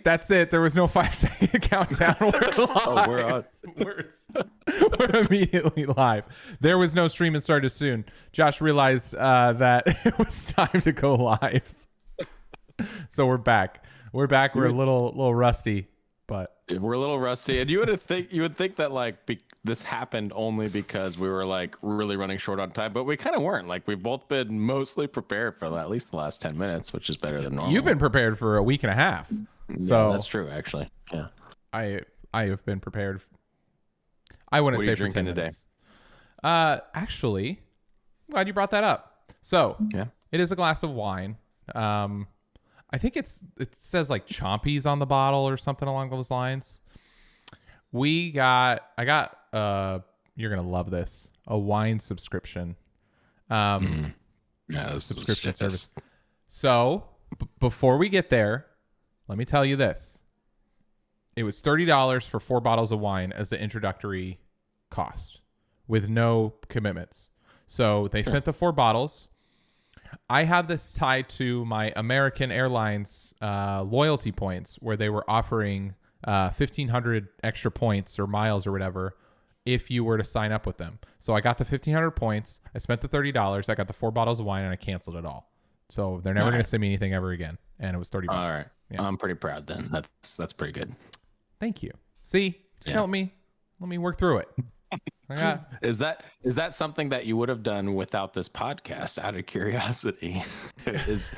That's it. There was no 5-second countdown. We're live. Oh, we're on. We're immediately live. There was no stream and started soon. Josh realized that it was time to go live. So we're back. We're back. We're a little rusty, but we're a little rusty. And you would think that like this happened only because we were like really running short on time, but we kind of weren't. Like we've both been mostly prepared for at least the last 10 minutes, which is better than normal. You've been prepared for a week and a half. So yeah, that's true, actually. Yeah. I have been prepared. I wouldn't say for 10 minutes. Actually, I'm glad you brought that up. So yeah, it is a glass of wine. I think it says like Chompies on the bottle or something along those lines. I got you're gonna love this, a wine subscription. Subscription service. So before we get there, let me tell you this. It was $30 for 4 bottles of wine as the introductory cost with no commitments. So they sent the 4 bottles. I have this tied to my American Airlines loyalty points where they were offering 1,500 extra points or miles or whatever if you were to sign up with them. So I got the 1,500 points. I spent the $30. I got the 4 bottles of wine and I canceled it all. So they're never going to send me anything ever again. And it was $30. All right. Yeah. I'm pretty proud then. That's pretty good. Thank you. See, just help me. Let me work through it. Is that something that you would have done without this podcast? Out of curiosity, is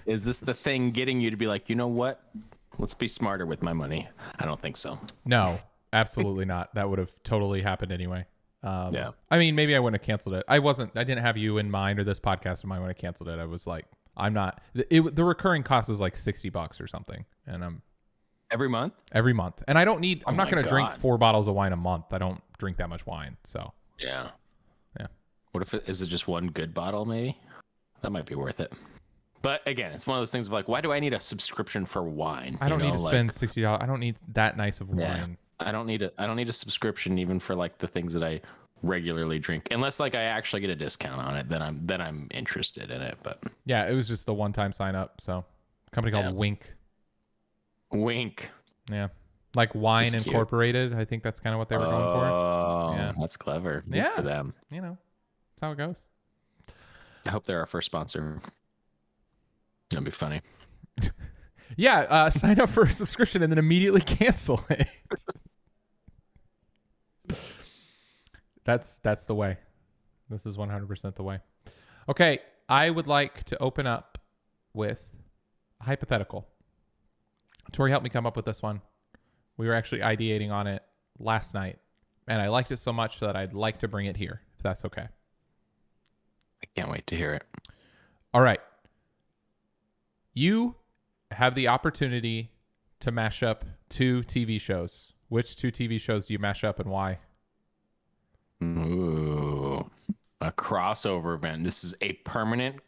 this the thing getting you to be like, you know what? Let's be smarter with my money. I don't think so. No, absolutely not. That would have totally happened anyway. Yeah. I mean, maybe I wouldn't have canceled it. I didn't have you in mind or this podcast in mind when I canceled it. I was like, I'm not. The recurring cost was like $60 or something, and I'm every month. And I don't need. I'm not going to drink 4 bottles of wine a month. I don't drink that much wine. So yeah. What if is it just one good bottle? Maybe that might be worth it. But again, it's one of those things of like, why do I need a subscription for wine? I don't need to spend $60. I don't need that nice of wine. I don't need a subscription even for like the things that I regularly drink, unless like I actually get a discount on it. Then I'm interested in it. But yeah, it was just the one-time sign up. So a company called Wink. Yeah. Like Wine That's Incorporated. Cute. I think that's kind of what they were going for. Oh, yeah. That's clever. Good for them. You know, that's how it goes. I hope they're our first sponsor. That'd be funny. Yeah. Sign up for a subscription and then immediately cancel it. That's the way. This is 100% the way. Okay. I would like to open up with a hypothetical. Tori helped me come up with this one. We were actually ideating on it last night, and I liked it so much that I'd like to bring it here, if that's okay. I can't wait to hear it. All right. You have the opportunity to mash up 2 TV shows. Which 2 TV shows do you mash up and why? Ooh, a crossover event. This is a permanent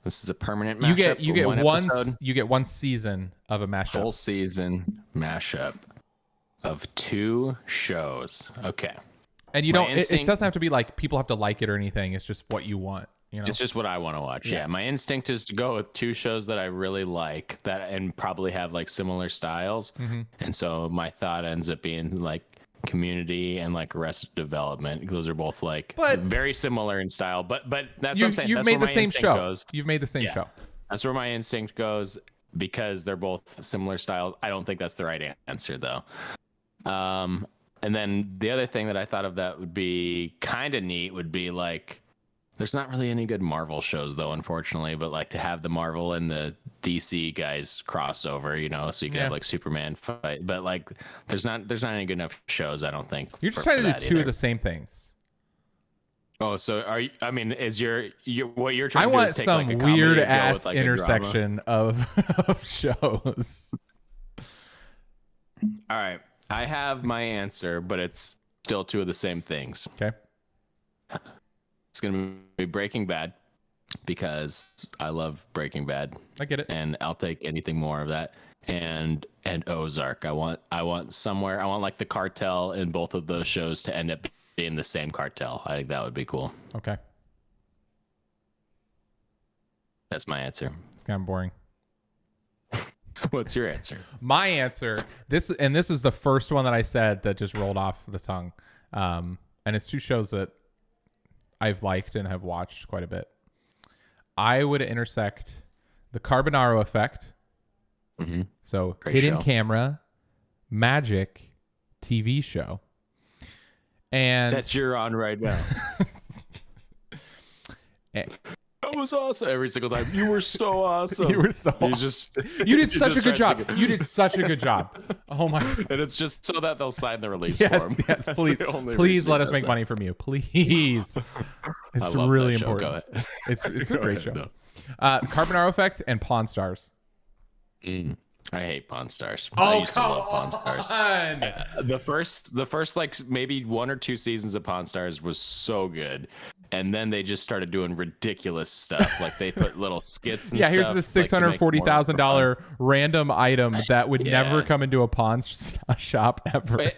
mashup. You get one season of a mashup. Full season mashup of 2 shows. Okay. And you don't. It doesn't have to be like people have to like it or anything. It's just what you want. You know? It's just what I want to watch. Yeah. My instinct is to go with 2 shows that I really like and probably have like similar styles. Mm-hmm. And so my thought ends up being like Community and like Arrested Development. Those are both like very similar in style, but that's what I'm saying. You've made the same show. You've made the same show. That's where my instinct goes because they're both similar styles. I don't think that's the right answer though. And then the other thing that I thought of that would be kind of neat would be like, there's not really any good Marvel shows though, unfortunately, but like to have the Marvel and the DC guys crossover, you know, so you can have like Superman fight, but like there's not any good enough shows, I don't think. You're just trying to do 2 of the same things. Oh, so are you? I mean, is your what you're trying to do do is take some like a weird ass like intersection of shows. All right, I have my answer, but it's still 2 of the same things. Okay. It's going to be Breaking Bad because I love Breaking Bad. I get it. And I'll take anything more of that. And Ozark. I want like the cartel in both of those shows to end up being the same cartel. I think that would be cool. Okay. That's my answer. It's kind of boring. What's your answer? My answer, this is the first one that I said that just rolled off the tongue. And it's two shows that I've liked and have watched quite a bit. I would intersect the Carbonaro Effect. Mm-hmm. So Great hidden show. camera, magic TV show. And That you're on right now. Eh. That was awesome. Every single time. You were so awesome. You were so He's just you did he's such a just good trying to job. You did such a good job. Oh my. And it's just so that they'll sign the release Yes, form. yes, That's please, the only please reason let he us does make that. money from you. Please. I It's love really that show. important. Go ahead. It's a Go great ahead, show. no. Carbonaro Effect and Pawn Stars. I hate Pawn Stars. Oh, I used to love Pawn Stars. on. The first like maybe 1 or 2 seasons of Pawn Stars was so good, and then they just started doing ridiculous stuff. Like they put little skits. And Yeah, here's stuff, the like, to make it more $640,000 random item that would Yeah. never come into a pawn shop ever. Right.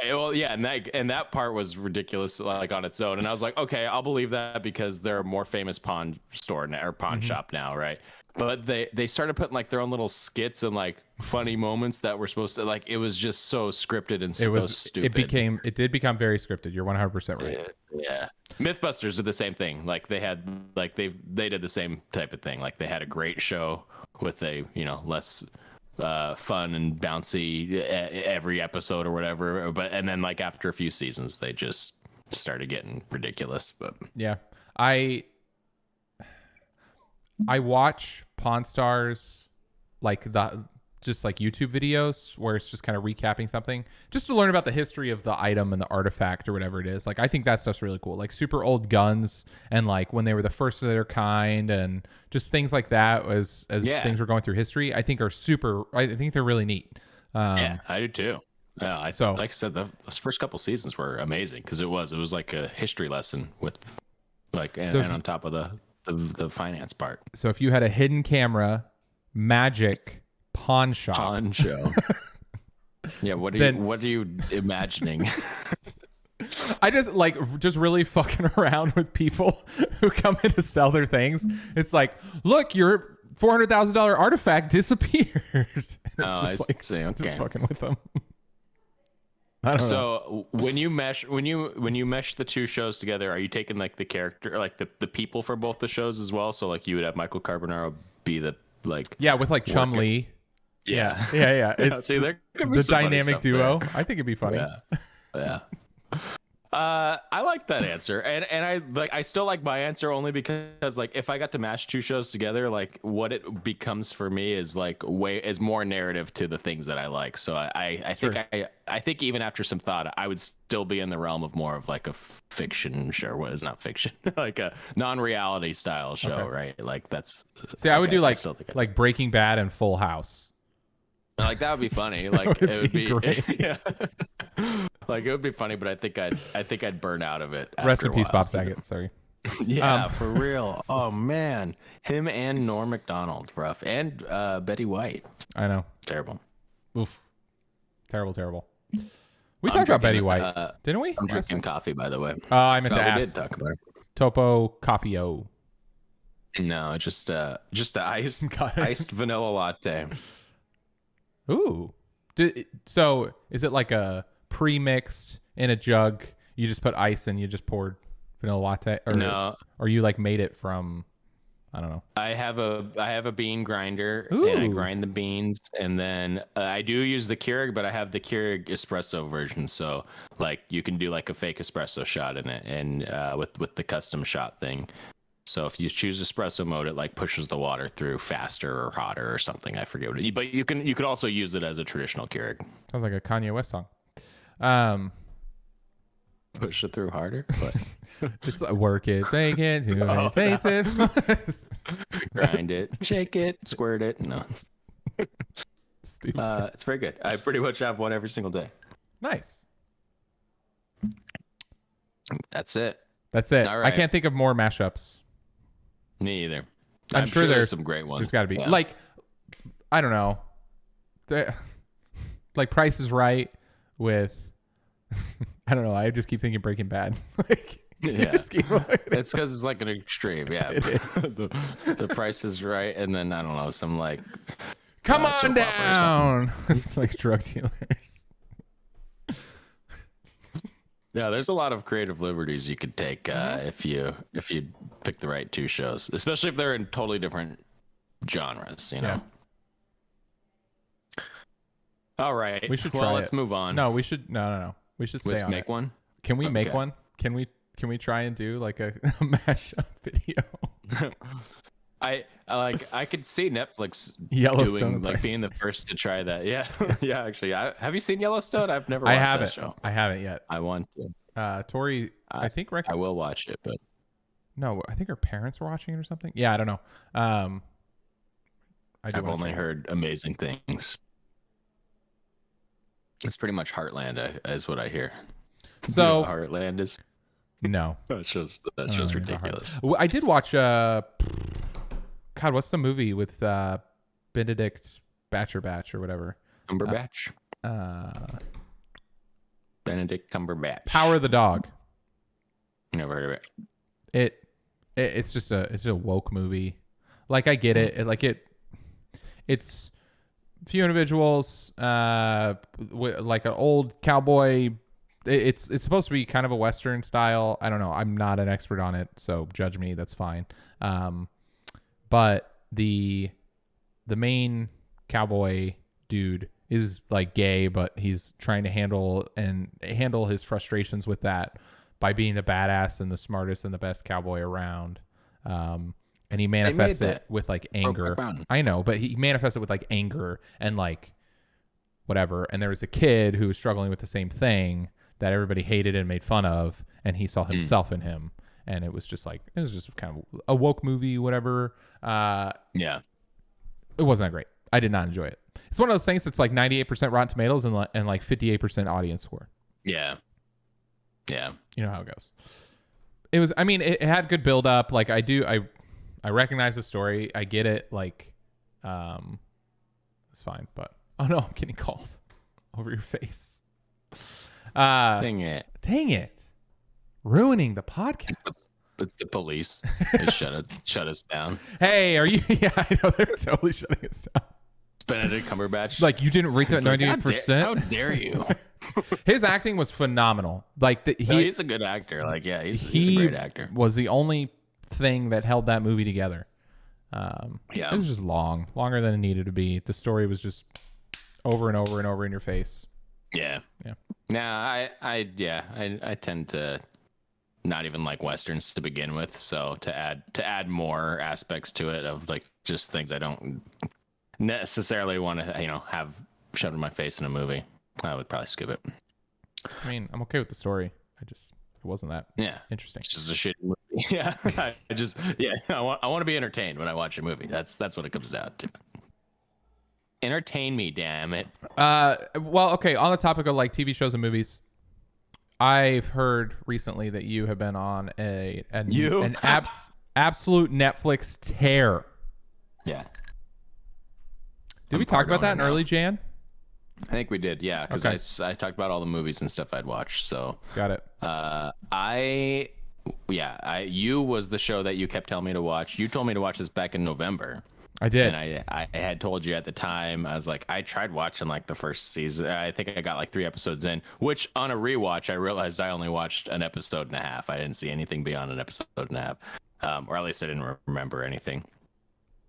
Well, yeah, and that part was ridiculous, like on its own. And I was like, okay, I'll believe that because they're a more famous pawn store now, or pawn shop now, right? But they started putting like their own little skits and like funny moments that were supposed to like. It was just so scripted and so stupid. It did become very scripted. You're 100% right. Yeah. MythBusters did the same thing. Like they had like they did the same type of thing. Like they had a great show with a less fun and bouncy every episode or whatever. But and then like after a few seasons, they just started getting ridiculous. But Yeah. I watch Pawn Stars like just like YouTube videos where it's just kind of recapping something just to learn about the history of the item and the artifact or whatever it is. Like I think that stuff's really cool. Like super old guns and like when they were the first of their kind and just things like that as things were going through history, I think I think they're really neat. yeah, I do too. Yeah, like I said, those first couple seasons were amazing because it was like a history lesson with like and on top of the finance part. So if you had a hidden camera, magic pawn shop. Pawn show. Yeah, what are you imagining? I just really fucking around with people who come in to sell their things. It's like, look, your $400,000 artifact disappeared. I see. Okay. Just fucking with them. I don't know. So when you mesh the two shows together, are you taking like the character, like the people for both the shows as well? So like you would have Michael Carbonaro be the like with like Chum Lee. Yeah. It's See, there could be the some funny dynamic stuff duo. there. I think it'd be funny. Yeah. I like that answer, and I still like my answer only because like if I got to mash two shows together, like what it becomes for me is like is more narrative to the things that I like. So I think I think even after some thought, I would still be in the realm of more of like a fiction show. What is not fiction, like a non-reality style show, Okay. right? Like that's. See, I would do still think like Breaking Bad and Full House. Like that would be funny. Like would it would be be great. yeah. Like it would be funny, but I think I'd burn out of it. Rest after in a peace, while. Bob Saget. Sorry. Yeah, for real. Oh man, him and Norm Macdonald, rough, and Betty White. I know. Terrible. Oof. Terrible. We talked about Betty White, didn't we? I'm drinking coffee, by the way. Oh, I meant to We ask. did talk about it. Topo Coffee-O. No, just a iced Got it. iced vanilla latte. Ooh. So is it like a pre-mixed in a jug? You just put ice and you just poured vanilla latte, No, or you like made it from, I don't know. I have a bean grinder and I Ooh. grind the beans, and then I do use the Keurig, but I have the Keurig espresso version. So like you can do like a fake espresso shot in it, and with the custom shot thing. So if you choose espresso mode, it like pushes the water through faster or hotter or something. I forget what it. But you could also use it as a traditional Keurig. Sounds like a Kanye West song. Push it through harder. But It's work it, bake it, face it. grind it, shake it, squirt it. No, Stupid. it's very good. I pretty much have one every single day. Nice. That's it. That's it. All I right. can't think of more mashups. Me either. I'm sure there's some great ones. There's got to be Yeah. like, I don't know, like Price is Right with. I don't know. I just keep thinking Breaking Bad. Like, Yeah. just keep going. It's because it's like an extreme. Yeah. It is. the Price is Right, and then I don't know, some like Come on soap operas. down. It's like drug dealers. Yeah, there's a lot of creative liberties you could take if you pick the right two shows, especially if they're in totally different genres. You know. Yeah. All right. We should try Well, let's it. move on. No, we should. No. We should stay Let's on make it. one. Can we make Okay. one? Can we try and do like a mashup video? I could see Netflix Yellowstone doing like advice. being the first to try that. Yeah, yeah. Actually, have you seen Yellowstone? I've never I watched haven't. that show. I haven't yet. I want to. Tori, I think I will watch it, but no, I think her parents were watching it or something. Yeah, I don't know. I've only heard amazing things. It's pretty much Heartland, is what I hear. Do you know So what Heartland is no, that show's I don't know about ridiculous. Well, I did watch. God, what's the movie with Benedict Batch or whatever? Cumberbatch, Benedict Cumberbatch. Power of the Dog. Never heard of it. It's just a woke movie. Like I get it. It's a few individuals, like an old cowboy. It's supposed to be kind of a Western style. I don't know. I'm not an expert on it, so judge me. That's fine. But the main cowboy dude is like gay, but he's trying to handle his frustrations with that by being the badass and the smartest and the best cowboy around. And he manifests it with like anger. I know, but he manifests it with like anger and like whatever. And there was a kid who was struggling with the same thing that everybody hated and made fun of, and he saw himself in him. And it was just kind of a woke movie, whatever. Yeah. It wasn't that great. I did not enjoy it. It's one of those things that's like 98% Rotten Tomatoes and like 58% audience score. Yeah. Yeah. You know how it goes. It was, I mean, it had good build up. Like I recognize the story. I get it. Like, it's fine, but oh no, I'm getting called over your face. Dang it. Dang it. Ruining the podcast. It's the police. They shut us down. Hey, are you? Yeah, I know they're totally shutting us down. It's Benedict Cumberbatch. Like you didn't rate that 98%. How dare you? His acting was phenomenal. Like he's a good actor. Like he's a great actor. Was the only thing that held that movie together. Yeah. It was just longer than it needed to be. The story was just over and over and over in your face. Yeah. Yeah. Nah, I tend to not even like westerns to begin with, so to add more aspects to it of like just things I don't necessarily want to have shoved in my face in a movie, I would probably skip it. I mean, I'm okay with the story. It wasn't that interesting. It's just a shitty movie. Yeah. I want to be entertained when I watch a movie. That's what it comes down to. Entertain me, damn it. Well, okay, on the topic of like TV shows and movies, I've heard recently that you have been on an absolute Netflix tear. Yeah. Did we talk about that in early Jan? I think we did, yeah, because I talked about all the movies and stuff I'd watched. So got it. You was the show that you kept telling me to watch. You told me to watch this back in November. I did. And I had told you at the time, I was like, I tried watching like the first season. I think I got like 3 episodes in, which on a rewatch, I realized I only watched an episode and a half. I didn't see anything beyond an episode and a half, or at least I didn't remember anything.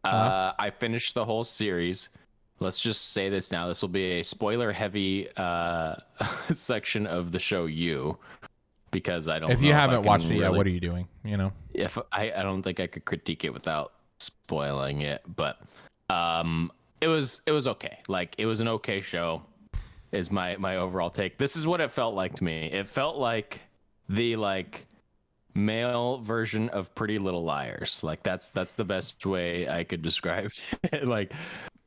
I finished the whole series. Let's just say this now. This will be a spoiler heavy section of the show because I don't know. If you haven't watched it yet, what are you doing? You know? If I don't think I could critique it without spoiling it, but it was okay. Like it was an okay show is my overall take. This is what it felt like to me. It felt like the male version of Pretty Little Liars. Like that's the best way I could describe it. Like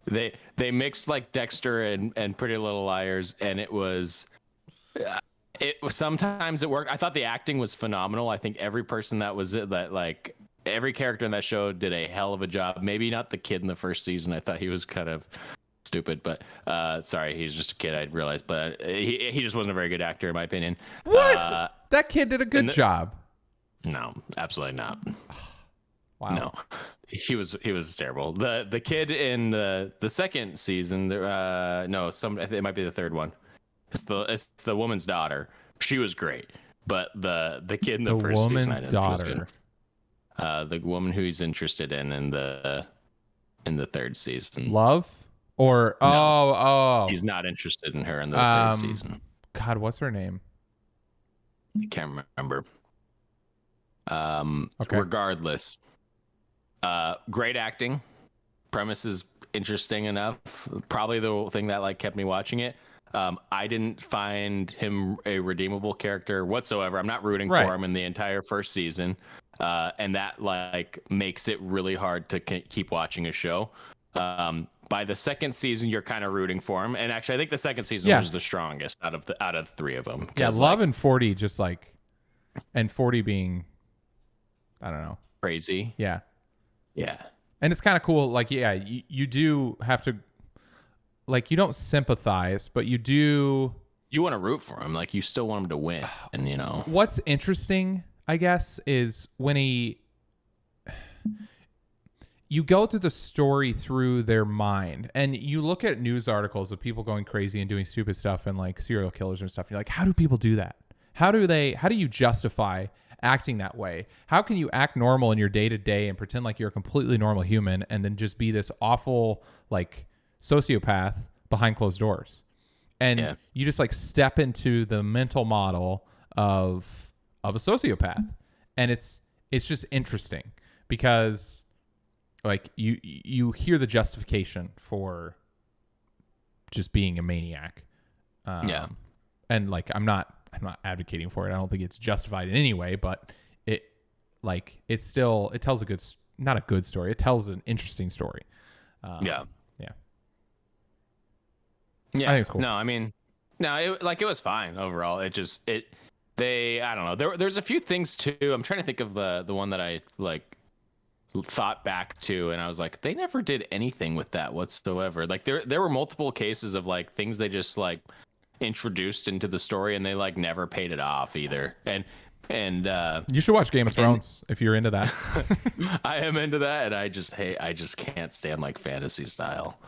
they mixed like Dexter and Pretty Little Liars, and it was sometimes it worked. I thought the acting was phenomenal. I think every person that was it that like every character in that show did a hell of a job. Maybe not the kid in the first season. I thought he was kind of stupid, but sorry, he's just a kid. I realized, but he just wasn't a very good actor in my opinion. What? That kid did a good job. No, absolutely not. Wow. No, he was terrible. The kid in the second season, I think it might be the third one. It's the woman's daughter. She was great, but the kid in the first season, I woman's didn't think was daughter. good. The woman who he's interested in the third season. Love or No. He's not interested in her in the third season. God, what's her name? I can't remember. Okay. Regardless, great acting. Premise is interesting enough. Probably the thing that like kept me watching it. I didn't find him a redeemable character whatsoever. I'm not rooting for him in the entire first season, and that like makes it really hard to keep watching a show. By the second season, you're kind of rooting for him, and actually, I think the second season was the strongest out of the three of them. Yeah, Love and 40 just like, and 40 being, I don't know, crazy. Yeah, yeah, and it's kind of cool. Like, yeah, you do have to, like, you don't sympathize, but you do. You want to root for him, like you still want him to win, and you know what's interesting, I guess, is when you go through the story through their mind, and you look at news articles of people going crazy and doing stupid stuff and like serial killers and stuff. And you're like, how do people do that? How do you justify acting that way? How can you act normal in your day to day and pretend like you're a completely normal human and then just be this awful like sociopath behind closed doors? And you just like step into the mental model of a sociopath. And it's just interesting because like you hear the justification for just being a maniac. And like I'm not advocating for it. I don't think it's justified in any way, but it tells not a good story. It tells an interesting story. Yeah. I think it's cool. No, I mean, it was fine overall. I don't know. There's a few things too. I'm trying to think of the one that I like thought back to, and I was like, they never did anything with that whatsoever. Like there were multiple cases of like things they just like introduced into the story, and they like never paid it off either. And you should watch Game of Thrones if you're into that. I am into that, and I just can't stand like fantasy style.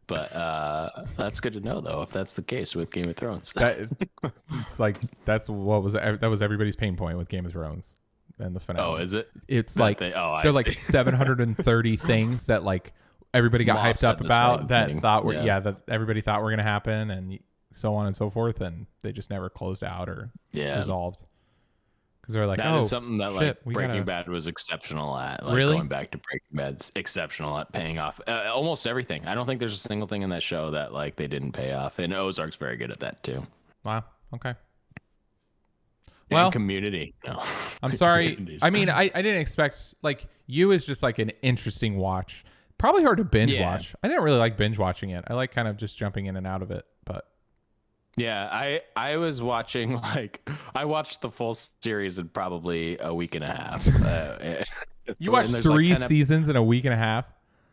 But that's good to know, though, if that's the case with Game of Thrones. It's like that was everybody's pain point with Game of Thrones and the finale. Oh, is it? It's like there are like 730 things that like everybody got hyped up about that that everybody thought were gonna happen, and so on and so forth, and they just never closed out or resolved. Because they're like, that is something that like Breaking Bad was exceptional at. Like, really? Going back to Breaking Bad's exceptional at paying off almost everything. I don't think there's a single thing in that show that like they didn't pay off. And Ozark's very good at that too. Wow. Okay. Well, Community. No. I'm sorry. I mean, I didn't expect like You is just like an interesting watch. Probably hard to binge watch. I didn't really like binge watching it. I like kind of just jumping in and out of it, but. Yeah, I was watching I watched the full series in probably a week and a half. You watched 3 seasons in a week and a half?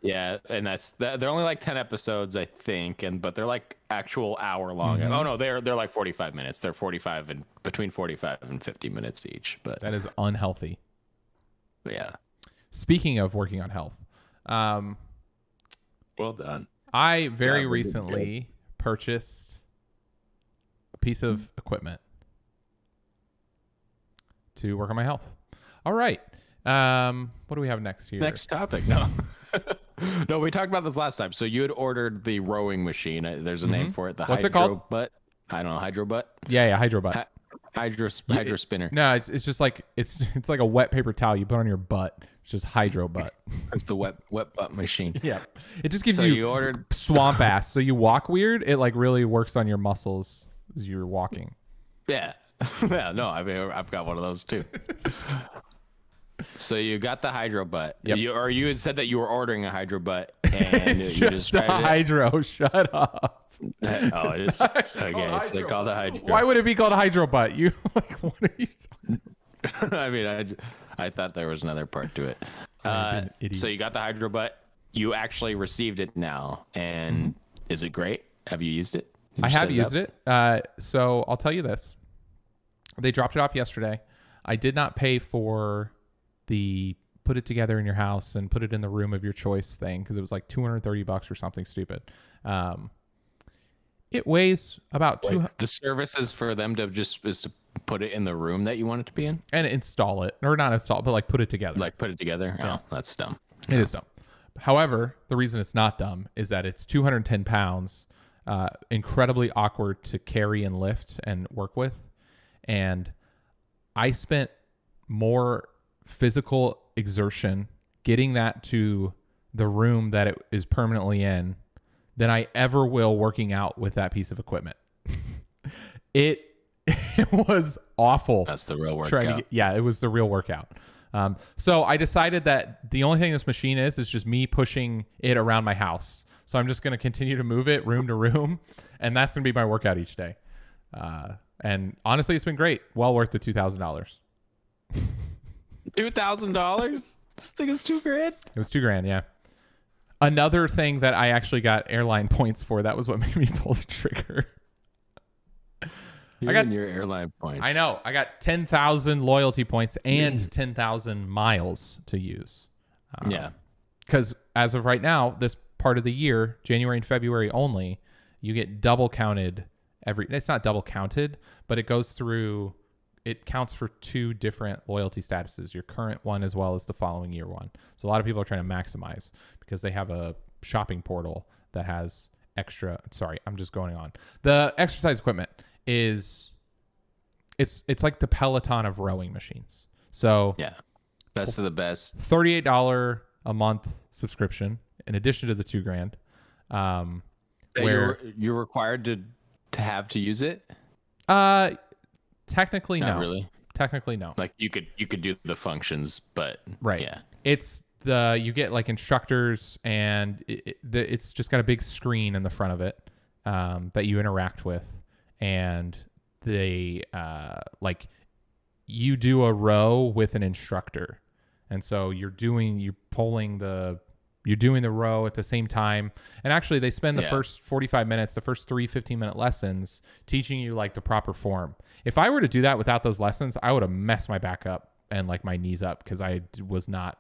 Yeah, and they're only like 10 episodes, I think, but they're like actual hour long. Mm-hmm. Oh no, they're like 45 minutes. They're between 45 and 50 minutes each. But that is unhealthy. Yeah. Speaking of working on health, well done. I very recently purchased piece of equipment to work on my health. All right. What do we have next here? Next topic. No. No, we talked about this last time. So you had ordered the rowing machine. There's a name for it. What's it called? Butt. I don't know. Hydro butt. Yeah. Hydro butt. Hydro spinner. No, it's just like it's like a wet paper towel you put on your butt. It's just hydro butt. It's the wet butt machine. Yeah. It just gives you ordered swamp ass. So you walk weird. It like really works on your muscles as you're walking. Yeah. Yeah. No, I mean, I've got one of those too. So you got the hydro butt. Yep. You had said that you were ordering a hydro butt, and it's you just a hydro. Shut up. Oh, it's okay. It's called a hydro. Why would it be called a hydro butt? You like what are you talking? I mean, I thought there was another part to it. So you got the hydro butt. You actually received it now, and is it great? Have you used it? I have used it. So I'll tell you this. They dropped it off yesterday. I did not pay for the put it together in your house and put it in the room of your choice thing, because it was like $230 or something stupid. It weighs about The service is for them to is to put it in the room that you want it to be in, and install it, or not install, but like put it together. like put it together. Yeah. Oh, that's dumb. It is dumb. However, the reason it's not dumb is that it's 210 pounds, incredibly awkward to carry and lift and work with. And I spent more physical exertion getting that to the room that it is permanently in than I ever will working out with that piece of equipment. It was awful. That's the real workout. It was the real workout. So I decided that the only thing this machine is just me pushing it around my house. So I'm just going to continue to move it room to room, and that's going to be my workout each day. And honestly, it's been great. Well worth the $2,000. $2,000? This thing is $2,000. It was $2,000, yeah. Another thing that I actually got airline points for, that was what made me pull the trigger. I got your airline points. I know. I got 10,000 loyalty points and 10,000 miles to use. Yeah. Because as of right now, this part of the year, January and February only, you get double counted it's not double counted, but it goes through, it counts for two different loyalty statuses, your current one as well as the following year one. So a lot of people are trying to maximize because they have a shopping portal that has extra. Sorry, I'm just going on. The exercise equipment is, it's like the Peloton of rowing machines. So yeah, best of the best. $38 a month subscription in addition to the $2,000. Where you're required to have to use it? Technically, Not no. really. Technically, no. Like you could do the functions, but right. Yeah. It's you get like instructors, and it's just got a big screen in the front of it that you interact with, and they like you do a row with an instructor, and so you're doing the row at the same time. And actually they spend the first 45 minutes, the first 3 15-minute lessons teaching you like the proper form. If I were to do that without those lessons, I would have messed my back up and like my knees up, because I was not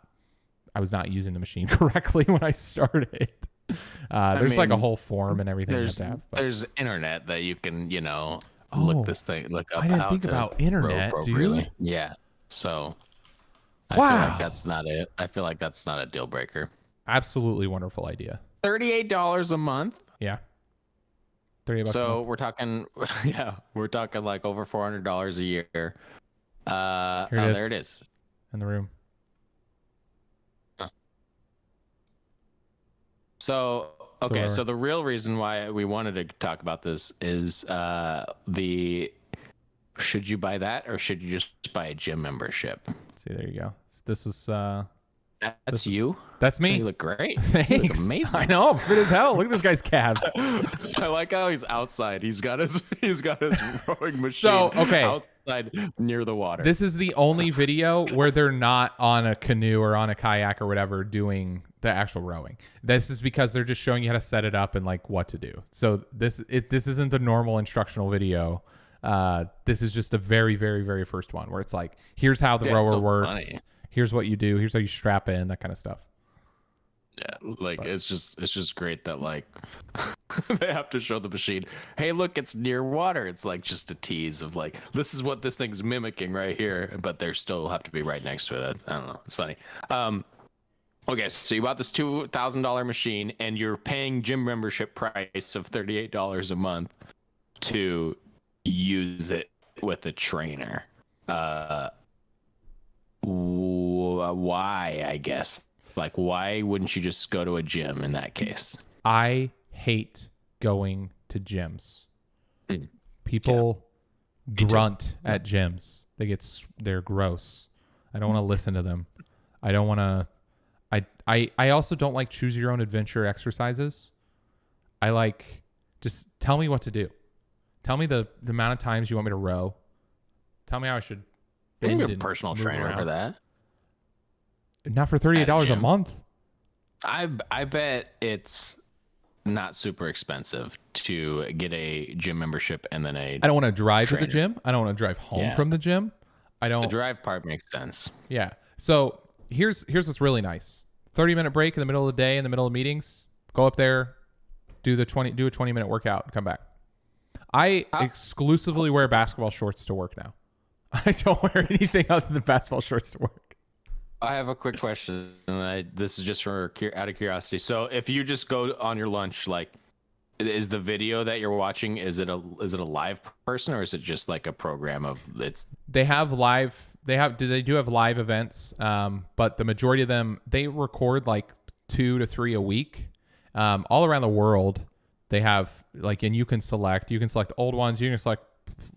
using the machine correctly when I started. There's like a whole form and everything. There's internet that you can, look up. I didn't think about internet, dude. Yeah. So I feel like that's not it. I feel like that's not a deal breaker. Absolutely wonderful idea. $38 a month. Yeah. $38 so a month. we're talking like over $400 a year. There it is in the room. So the real reason why we wanted to talk about this is should you buy that or should you just buy a gym membership? See, there you go. This was that's you. That's me. You look great. Thanks. You look amazing. I know, fit as hell. Look at this guy's calves. I like how he's outside. He's got his rowing machine. So okay, outside near the water. This is the only video where they're not on a canoe or on a kayak or whatever doing the actual rowing. This is because they're just showing you how to set it up and like what to do. So this isn't the normal instructional video. This is just the very, very, very first one where it's like, here's how the rower works. Funny. Here's what you do. Here's how you strap in, that kind of stuff. Yeah, it's just great that like they have to show the machine. Hey, look, it's near water. It's like just a tease of like, this is what this thing's mimicking right here, but they still have to be right next to it. I don't know. It's funny. Okay, so you bought this $2,000 machine and you're paying gym membership price of $38 a month to use it with a trainer. Why, I guess? Like, why wouldn't you just go to a gym in that case? I hate going to gyms. People grunt at gyms. They're gross. I don't want to listen to them. I don't want to. I also don't like choose your own adventure exercises. I like, just tell me what to do. Tell me the amount of times you want me to row. Tell me how I should. You need a personal trainer for that. Not for $38 a month. I bet it's not super expensive to get a gym membership and then I don't want to drive to the gym. I don't want to drive home from the gym. The drive part makes sense. Yeah. So here's what's really nice. 30-minute break in the middle of the day, in the middle of meetings. Go up there, do a 20-minute workout, and come back. I exclusively wear basketball shorts to work now. I don't wear anything other than basketball shorts to work. I have a quick question. This is just out of curiosity. So if you just go on your lunch, like, is the video that you're watching, is it a live person, or is it just like a program of it's? They do have live events, but the majority of them, they record like 2 to 3 a week, all around the world. They have like, and you can select old ones. You can select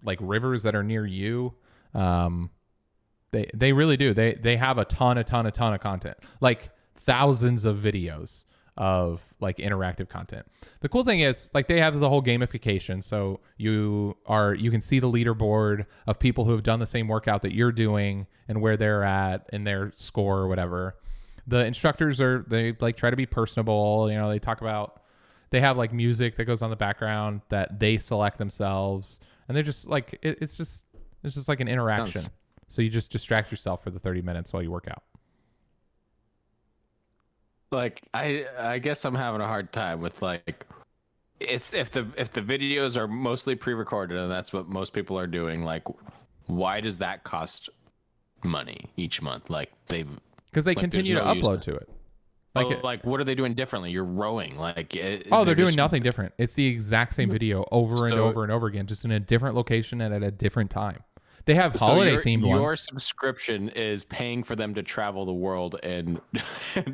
like rivers that are near you. They really do. They have a ton of content, like thousands of videos of like interactive content. The cool thing is, like, they have the whole gamification. So you can see the leaderboard of people who have done the same workout that you're doing and where they're at in their score or whatever. The instructors they like try to be personable. You know, they have like music that goes on the background that they select themselves, and they're just like, it's just like an interaction. So you just distract yourself for the 30 minutes while you work out. Like, I guess I'm having a hard time with, like, it's if the videos are mostly pre-recorded and that's what most people are doing, like, why does that cost money each month? Like, because they continue to upload to it. Like, what are they doing differently? You're rowing, like, they're doing nothing different. It's the exact same video over and over and over again, just in a different location and at a different time. They have holiday themed ones. Your subscription is paying for them to travel the world and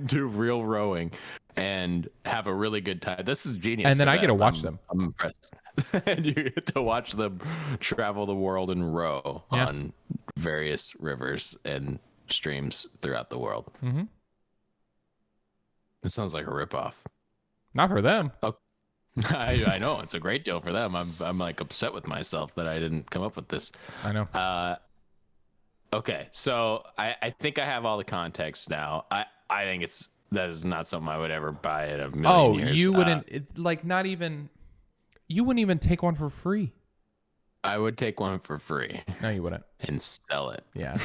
do real rowing and have a really good time. This is genius. And then I get to watch them. I'm impressed. And you get to watch them travel the world and row on various rivers and streams throughout the world. Mm-hmm. It sounds like a ripoff. Not for them. Oh. I know it's a great deal for them. I'm like upset with myself that I didn't come up with this. I know. Okay, so I think I have all the context now. I think that is not something I would ever buy at a million years. You wouldn't you wouldn't even take one for free. I would take one for free. No, you wouldn't. And sell it. Yeah.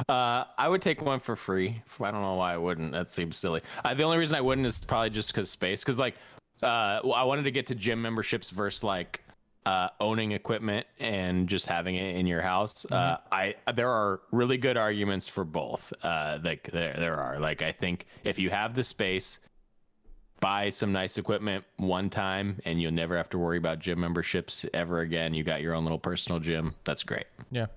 I would take one for free. I don't know why I wouldn't. That seems silly. The only reason I wouldn't is probably just because space. Because like, I wanted to get to gym memberships versus like owning equipment and just having it in your house. Mm-hmm. There are really good arguments for both. Like there are. Like, I think if you have the space, buy some nice equipment one time, and you'll never have to worry about gym memberships ever again. You got your own little personal gym. That's great. Yeah.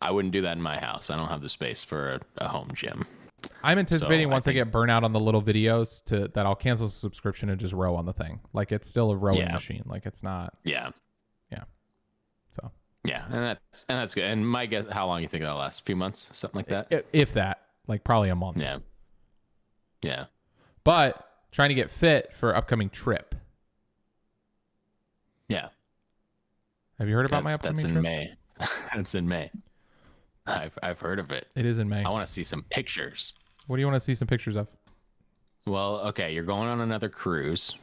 I wouldn't do that in my house. I don't have the space for a home gym. I'm anticipating once I get burnt out on the little videos that I'll cancel the subscription and just row on the thing. Like, it's still a rowing machine. Like, it's not. Yeah. Yeah. So. Yeah, and that's good. And my guess, how long you think that'll last? A few months, something like that. If that, like probably a month. Yeah. Yeah. But trying to get fit for upcoming trip. Yeah. Have you heard about my upcoming trip? That's in May. That's in May. I've heard of it. It is in May. I want to see some pictures. What do you want to see some pictures of? Well, okay, you're going on another cruise,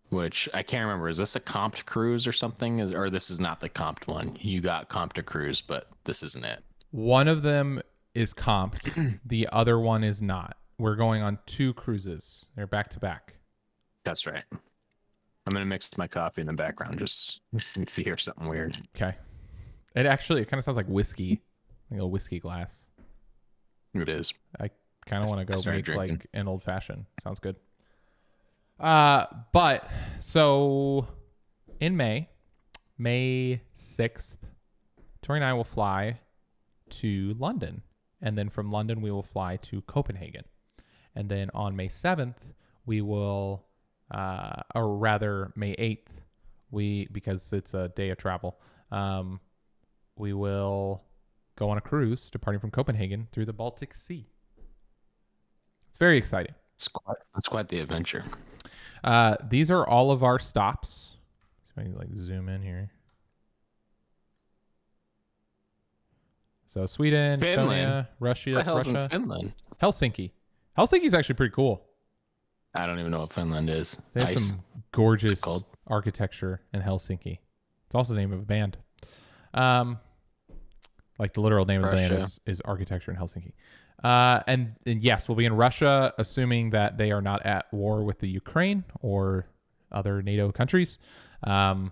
which I can't remember. Is this a comped cruise or something? Or this is not the comped one? You got comped a cruise, but this isn't it. One of them is comped. The other one is not. We're going on 2 cruises. They're back to back. That's right. I'm going to mix my coffee in the background just if you hear something weird. Okay. It kind of sounds like whiskey. Like a whiskey glass. It is. I kind of want to go make drinking. like an old fashioned. Sounds good. But so in May 6th, Tori and I will fly to London, and then from London we will fly to Copenhagen, and then on May 7th we will, or rather May 8th, because it's a day of travel, we will go on a cruise departing from Copenhagen through the Baltic Sea. It's very exciting. It's quite the adventure. These are all of our stops. So I can like zoom in here. So Sweden, Finland. Estonia, Russia. What the hell's in Finland? Helsinki. Helsinki's actually pretty cool. I don't even know what Finland is. They have some gorgeous architecture in Helsinki. It's also the name of a band. Like the literal name of the band Russia. is Architecture in Helsinki. And yes, we'll be in Russia, assuming that they are not at war with the Ukraine or other NATO countries. And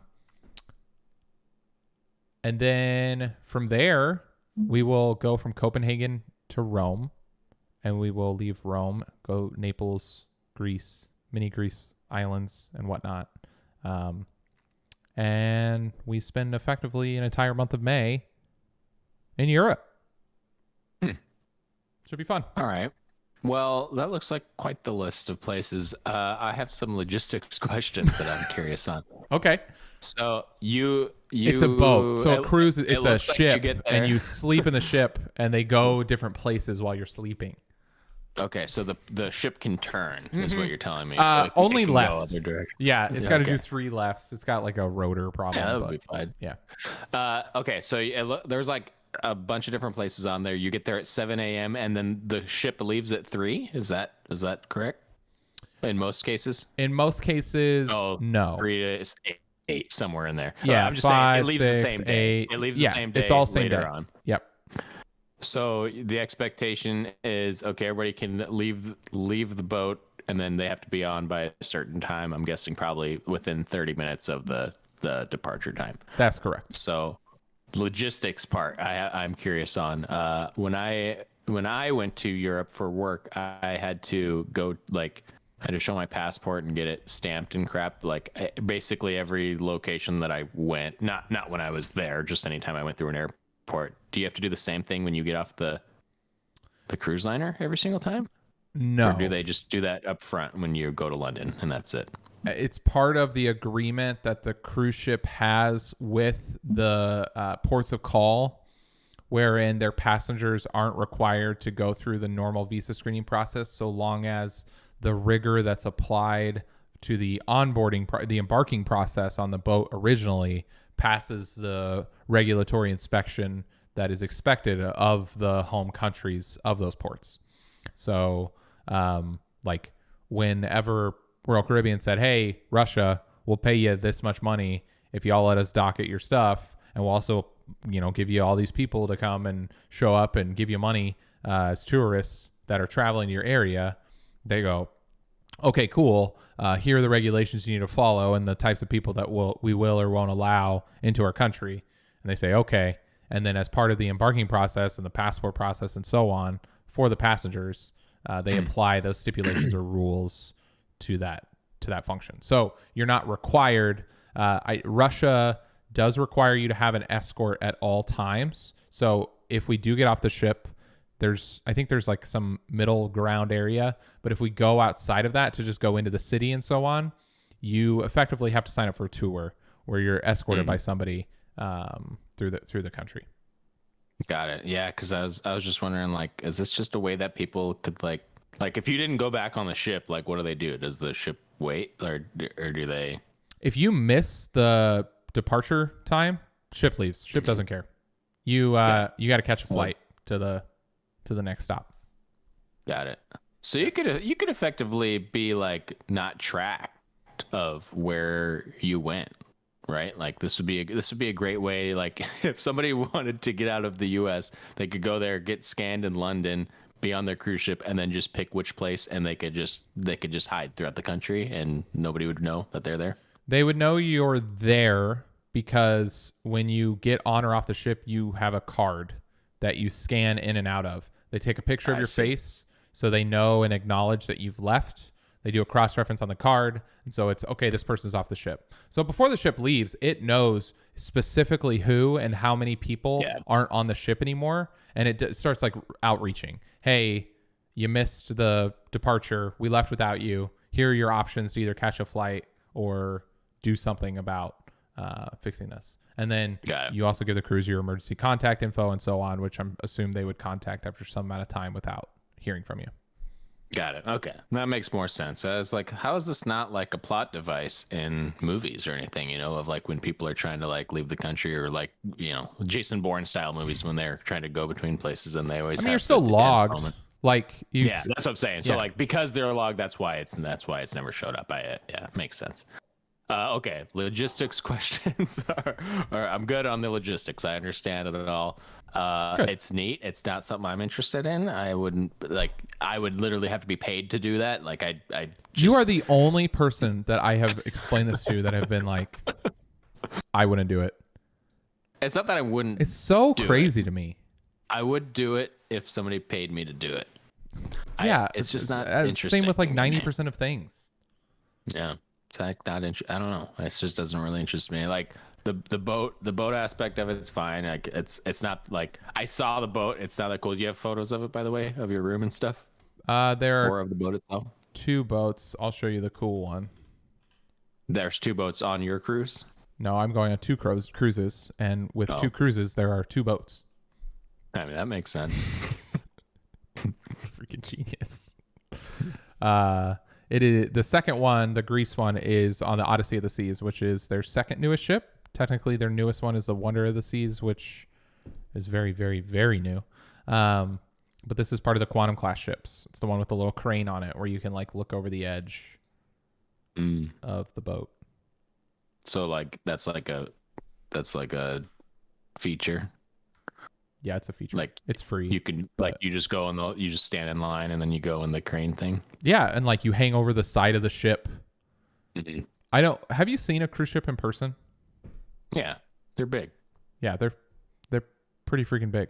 then from there, we will go from Copenhagen to Rome, and we will leave Rome, go Naples, Greece, mini Greece islands, and whatnot. And we spend effectively an entire month of May in Europe. Should be fun. All right. Well, that looks like quite the list of places. I have some logistics questions that I'm curious on. Okay. So you It's a boat. So a cruise, it's a looks like you ship, get and there. you sleep in the ship, and they go different places while you're sleeping. Okay, so the ship can turn, is what you're telling me. Uh, it only can left. Go other direction. Yeah, it's Yeah, got to okay. do 3 lefts. It's got like a rotor problem. Yeah, that would but be fine. yeah. Okay, so there's like a bunch of different places on there. You get there at 7 a.m. and then the ship leaves at 3. Is that correct? In most cases? In most cases, Oh, no. 3 to 8, somewhere in there. Yeah, I'm just 5, saying it leaves 6, the same day. 8. It leaves Yeah, the same day. it's all same later day. on. Yep. So the expectation is okay. Everybody can leave the boat, and then they have to be on by a certain time. I'm guessing probably within 30 minutes of the departure time. That's correct. So logistics part, I'm curious on. When I went to Europe for work, I had to go I had to show my passport and get it stamped and crap. Like basically every location that I went, not when I was there, just anytime I went through an airport. Do you have to do the same thing when you get off the cruise liner every single time? No. Or do they just do that up front when you go to London and that's it? It's part of the agreement that the cruise ship has with the ports of call, wherein their passengers aren't required to go through the normal visa screening process so long as the rigor that's applied to the the embarking process on the boat originally passes the regulatory inspection that is expected of the home countries of those ports. So, like whenever Royal Caribbean said, "Hey, Russia, we'll pay you this much money if y'all let us dock at your stuff, and we'll also, give you all these people to come and show up and give you money as tourists that are traveling to your area," they go, "Okay, cool. Here are the regulations you need to follow and the types of people that we will or won't allow into our country." And they say, "Okay." And then as part of the embarking process and the passport process and so on for the passengers, they apply those stipulations or rules to that function. So you're not required. Russia does require you to have an escort at all times. So if we do get off the ship, I think there's like some middle ground area, but if we go outside of that to just go into the city and so on, you effectively have to sign up for a tour where you're escorted by somebody through the country. Got it. Yeah, because I was just wondering, like, is this just a way that people could like if you didn't go back on the ship, like, what do they do? Does the ship wait, or do they? If you miss the departure time, ship leaves. Ship doesn't care. You got to catch a flight to the next stop. Got it. So you could effectively be like not tracked of where you went, right? Like this would be a great way. Like if somebody wanted to get out of the U.S., they could go there, get scanned in London, be on their cruise ship, and then just pick which place, and they could just hide throughout the country, and nobody would know that they're there. They would know you're there because when you get on or off the ship, you have a card that you scan in and out of. They take a picture of your face so they know and acknowledge that you've left. They do a cross-reference on the card, and so it's, okay, this person's off the ship. So before the ship leaves, it knows specifically who and how many people aren't on the ship anymore, and it starts like outreaching. Hey, you missed the departure. We left without you. Here are your options to either catch a flight or do something about fixing this. And then you also give the cruise your emergency contact info and so on, which I'm assume they would contact after some amount of time without hearing from you. Got it. Okay. That makes more sense. I was like, how is this not like a plot device in movies or anything, of like when people are trying to like leave the country, or like, Jason Bourne style movies when they're trying to go between places and they always have you're still the logged. moment. Like Yeah, that's what I'm saying. So Yeah. like because they're logged, that's why it's never showed up. Yeah, makes sense. Okay, logistics questions are I'm good on the logistics. I understand it at all. Good. It's neat. It's not something I'm interested in. I wouldn't like. I would literally have to be paid to do that. Like I. You are the only person that I have explained this to that have been like, I wouldn't do it. It's not that I wouldn't. It's so do crazy to me. I would do it if somebody paid me to do it. Yeah, it's just not same interesting. with like to me. 90% of things. Yeah, it's like not. I don't know. It just doesn't really interest me. Like the boat aspect of it's fine. Like it's not like I saw the boat. It's not that cool. Do you have photos of it, by the way, of your room and stuff, There or are of the boat itself? 2 boats. I'll show you the cool one. There's 2 boats on your cruise. No, I'm going on 2 cruises, and with 2 cruises, there are 2 boats. I mean, that makes sense. Freaking genius. It is the second one, the Greece one, is on the Odyssey of the Seas, which is their second newest ship. Technically, their newest one is the Wonder of the Seas, which is very, very, very new. But this is part of the Quantum class ships. It's the one with the little crane on it, where you can like look over the edge of the boat. So like that's like a feature. Yeah, it's a feature. Like it's free. You can like you just go in you just stand in line and then you go in the crane thing. Yeah, and like you hang over the side of the ship. Mm-hmm. Have you seen a cruise ship in person? Yeah, they're big. Yeah, they're pretty freaking big.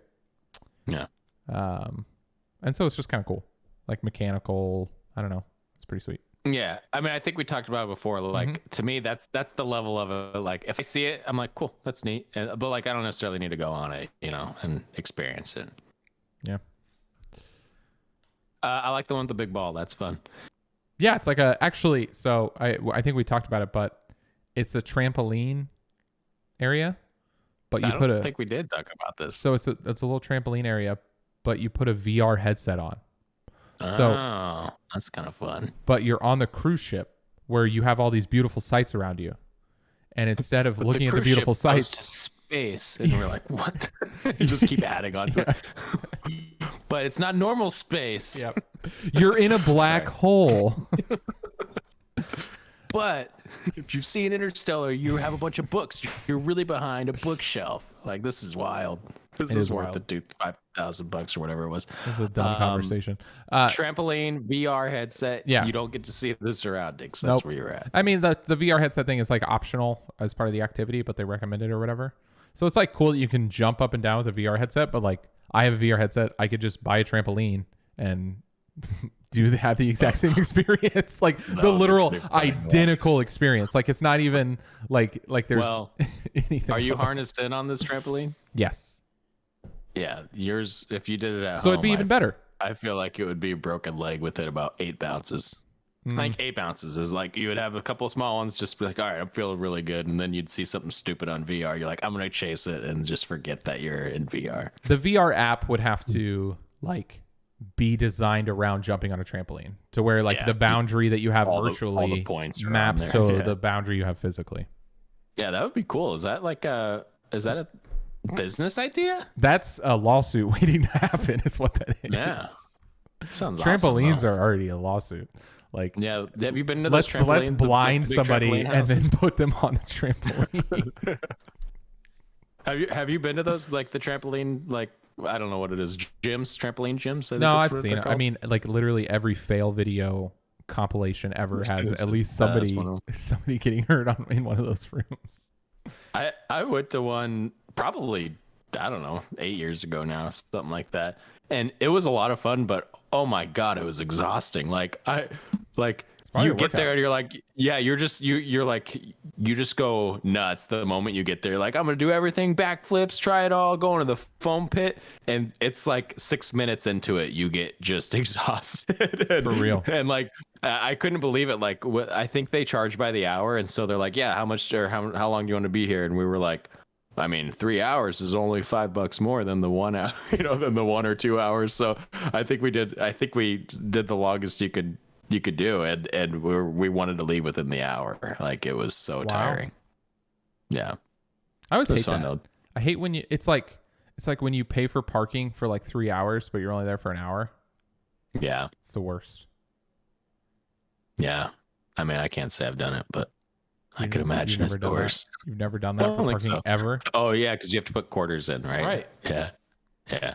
Yeah. And so it's just kind of cool. Like mechanical, I don't know. It's pretty sweet. Yeah, I mean, I think we talked about it before. Like to me, that's the level of it. Like if I see it, I'm like, cool, that's neat. But like, I don't necessarily need to go on it, and experience it. Yeah. I like the one with the big ball. That's fun. Yeah, it's like actually. So I think we talked about it, but it's a trampoline area. But you I think we did talk about this. So it's a little trampoline area, but you put a VR headset on. So that's kind of fun. But you're on the cruise ship where you have all these beautiful sights around you, and instead of looking at the beautiful sights, goes to space, and we're like, what? You just keep adding on to it. But it's not normal space. Yep. You're in a black hole. But if you've seen Interstellar, you have a bunch of books. You're really behind a bookshelf. Like, this is wild. This is worth the $5,000 or whatever it was. This is a dumb conversation. Trampoline, VR headset. Yeah. You don't get to see the surroundings. That's where you're at. I mean, the VR headset thing is like optional as part of the activity, but they recommend it or whatever. So it's like cool that you can jump up and down with a VR headset, but like I have a VR headset. I could just buy a trampoline and have the exact same experience, like the literal identical experience. Like it's not even like there's anything. Are you harnessed in on this trampoline? Yes. Yeah, yours. If you did it at home, so it'd be even better. I feel like it would be a broken leg within about 8 bounces. Like 8 bounces is like you would have a couple of small ones, just be like, all right, I'm feeling really good, and then you'd see something stupid on VR. You're like, I'm gonna chase it and just forget that you're in VR. The VR app would have to like be designed around jumping on a trampoline to where like the boundary that you have virtually all the points maps to the boundary you have physically. Yeah, that would be cool. Is that a business idea? That's a lawsuit waiting to happen is what that is. Yeah. That sounds trampolines awesome, are already a lawsuit. Like, yeah, have you been to those let's blind somebody and then put them on the trampoline. Have you been to those, like the trampoline, like I don't know what it is, gyms, trampoline gyms? No, I've seen it. I mean, like literally every fail video compilation ever has at least somebody getting hurt in one of those rooms. I went to one probably, I don't know, 8 years ago now, something like that. And it was a lot of fun, but oh my God, it was exhausting. You get there and you're like, yeah, you just go nuts the moment you get there. Like, I'm going to do everything, backflips, try it all, go into the foam pit. And it's like 6 minutes into it, you get just exhausted. For real. And like, I couldn't believe it. Like, I think they charge by the hour. And so they're like, yeah, how much or how long do you want to be here? And we were like, I mean, 3 hours is only $5 more than the 1 hour, than the 1 or 2 hours. So I think we did the longest you could do, and we wanted to leave within the hour. Like, it was so tiring. Yeah. I always hate that. Though. I hate when it's like when you pay for parking for like 3 hours, but you're only there for an hour. Yeah. It's the worst. Yeah. I mean, I can't say I've done it, but I could imagine it's the worst. You've never done that for parking ever? Oh yeah, because you have to put quarters in, right? Right. Yeah. Yeah.